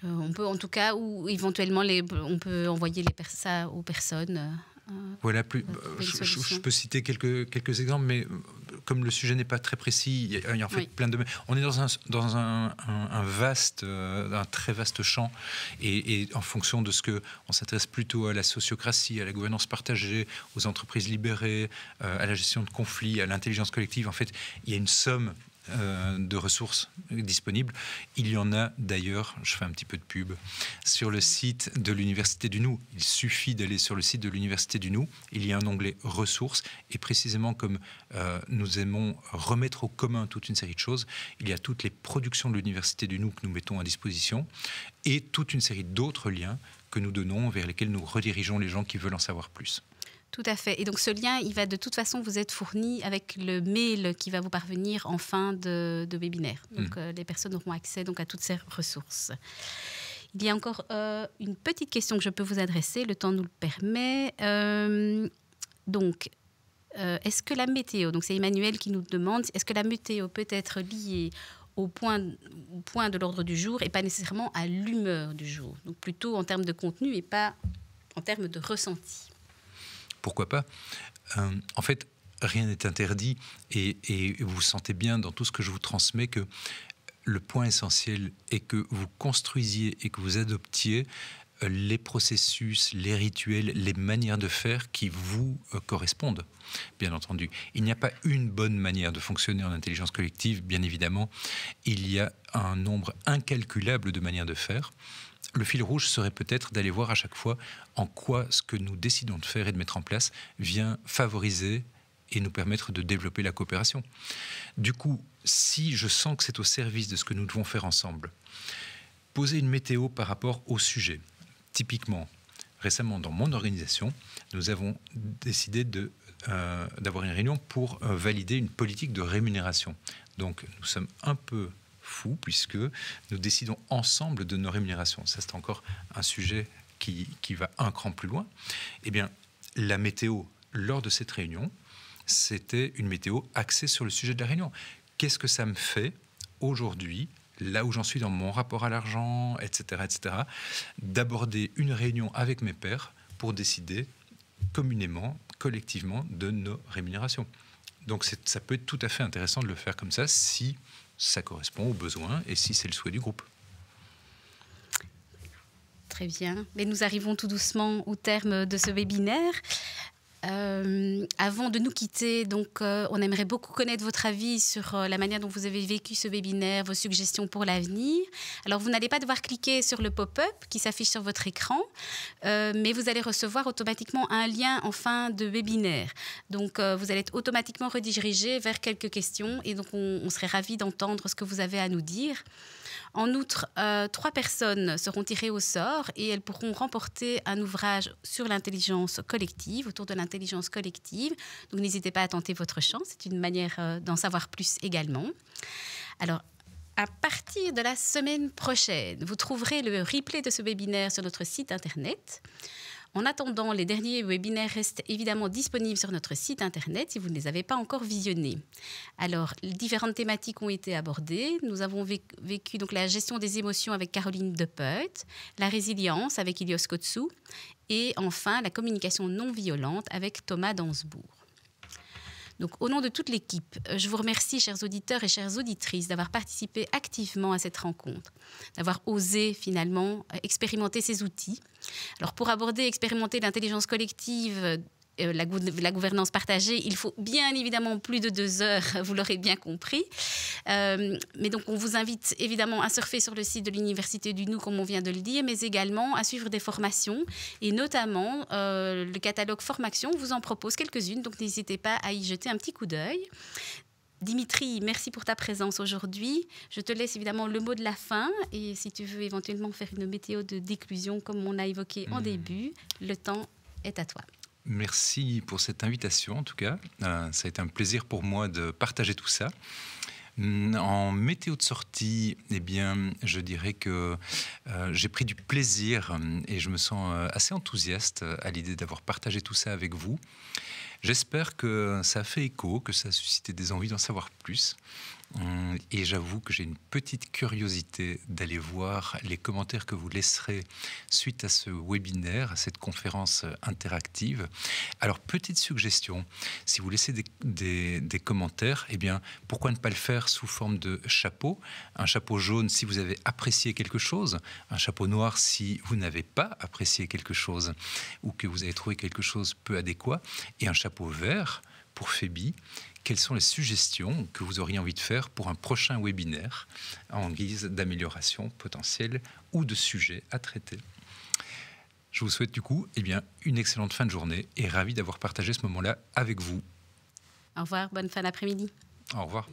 On peut, en tout cas, ou éventuellement, on peut envoyer ça aux personnes. Voilà, je peux citer quelques exemples, mais comme le sujet n'est pas très précis, il y a en fait plein de domaines. On est dans un très vaste champ, et en fonction de ce que on s'intéresse plutôt à la sociocratie, à la gouvernance partagée, aux entreprises libérées, à la gestion de conflits, à l'intelligence collective. En fait, il y a une somme de ressources disponibles. Il y en a d'ailleurs, je fais un petit peu de pub, sur le site de l'Université du Nou. Il suffit d'aller sur le site de l'Université du Nou. Il y a un onglet ressources, et précisément comme nous aimons remettre au commun toute une série de choses, il y a toutes les productions de l'Université du Nou que nous mettons à disposition, et toute une série d'autres liens que nous donnons, vers lesquels nous redirigeons les gens qui veulent en savoir plus. Tout à fait. Et donc ce lien, il va de toute façon vous être fourni avec le mail qui va vous parvenir en fin de webinaire. Donc les personnes auront accès donc à toutes ces ressources. Il y a encore une petite question que je peux vous adresser, le temps nous le permet. Est-ce que la météo, donc c'est Emmanuel qui nous demande, est-ce que la météo peut être liée au point de l'ordre du jour et pas nécessairement à l'humeur du jour, donc plutôt en termes de contenu et pas en termes de ressenti? Pourquoi pas? En fait, rien n'est interdit, et vous sentez bien dans tout ce que je vous transmets que le point essentiel est que vous construisiez et que vous adoptiez les processus, les rituels, les manières de faire qui vous correspondent, bien entendu. Il n'y a pas une bonne manière de fonctionner en intelligence collective, bien évidemment. Il y a un nombre incalculable de manières de faire. Le fil rouge serait peut-être d'aller voir à chaque fois en quoi ce que nous décidons de faire et de mettre en place vient favoriser et nous permettre de développer la coopération. Du coup, si je sens que c'est au service de ce que nous devons faire ensemble, poser une météo par rapport au sujet. Typiquement, récemment dans mon organisation, nous avons décidé d'avoir une réunion pour valider une politique de rémunération. Donc nous sommes un peu fou puisque nous décidons ensemble de nos rémunérations. Ça, c'est encore un sujet qui va un cran plus loin. Eh bien, la météo, lors de cette réunion, c'était une météo axée sur le sujet de la réunion. Qu'est-ce que ça me fait aujourd'hui, là où j'en suis dans mon rapport à l'argent, etc., d'aborder une réunion avec mes pairs pour décider communément, collectivement, de nos rémunérations. Donc ça peut être tout à fait intéressant de le faire comme ça si ça correspond aux besoins et si c'est le souhait du groupe. Très bien. Mais nous arrivons tout doucement au terme de ce webinaire. Avant de nous quitter, donc, on aimerait beaucoup connaître votre avis sur la manière dont vous avez vécu ce webinaire, vos suggestions pour l'avenir. Alors, vous n'allez pas devoir cliquer sur le pop-up qui s'affiche sur votre écran, mais vous allez recevoir automatiquement un lien en fin de webinaire. Donc, vous allez être automatiquement redirigé vers quelques questions et donc on serait ravis d'entendre ce que vous avez à nous dire. En outre, 3 personnes seront tirées au sort et elles pourront remporter un ouvrage sur l'intelligence collective, autour de l'intelligence collective. Donc, n'hésitez pas à tenter votre chance. C'est une manière d'en savoir plus également. Alors, à partir de la semaine prochaine, vous trouverez le replay de ce webinaire sur notre site Internet. En attendant, les derniers webinaires restent évidemment disponibles sur notre site Internet si vous ne les avez pas encore visionnés. Alors, différentes thématiques ont été abordées. Nous avons vécu donc, la gestion des émotions avec Caroline Depeut, la résilience avec Ilios Kotsou et enfin la communication non violente avec Thomas Dansbourg. Donc, au nom de toute l'équipe, je vous remercie, chers auditeurs et chères auditrices, d'avoir participé activement à cette rencontre, d'avoir osé finalement expérimenter ces outils. Alors, pour aborder et expérimenter l'intelligence collective, la gouvernance partagée, il faut bien évidemment plus de 2 heures, vous l'aurez bien compris. Mais donc, on vous invite évidemment à surfer sur le site de l'Université du Nou, comme on vient de le dire, mais également à suivre des formations. Et notamment, le catalogue Formation vous en propose quelques-unes, donc n'hésitez pas à y jeter un petit coup d'œil. Dimitri, merci pour ta présence aujourd'hui. Je te laisse évidemment le mot de la fin. Et si tu veux éventuellement faire une météo de déclusion, comme on a évoqué en début, le temps est à toi. Merci pour cette invitation, en tout cas. Ça a été un plaisir pour moi de partager tout ça. En météo de sortie, eh bien, je dirais que j'ai pris du plaisir et je me sens assez enthousiaste à l'idée d'avoir partagé tout ça avec vous. J'espère que ça a fait écho, que ça a suscité des envies d'en savoir plus. Et j'avoue que j'ai une petite curiosité d'aller voir les commentaires que vous laisserez suite à ce webinaire, à cette conférence interactive. Alors, petite suggestion, si vous laissez des commentaires, eh bien, pourquoi ne pas le faire sous forme de chapeau? Un chapeau jaune si vous avez apprécié quelque chose, un chapeau noir si vous n'avez pas apprécié quelque chose ou que vous avez trouvé quelque chose peu adéquat, et un chapeau vert pour Phébie. Quelles sont les suggestions que vous auriez envie de faire pour un prochain webinaire en guise d'amélioration potentielle ou de sujet à traiter? Je vous souhaite du coup une excellente fin de journée et ravi d'avoir partagé ce moment-là avec vous. Au revoir, bonne fin d'après-midi. Au revoir.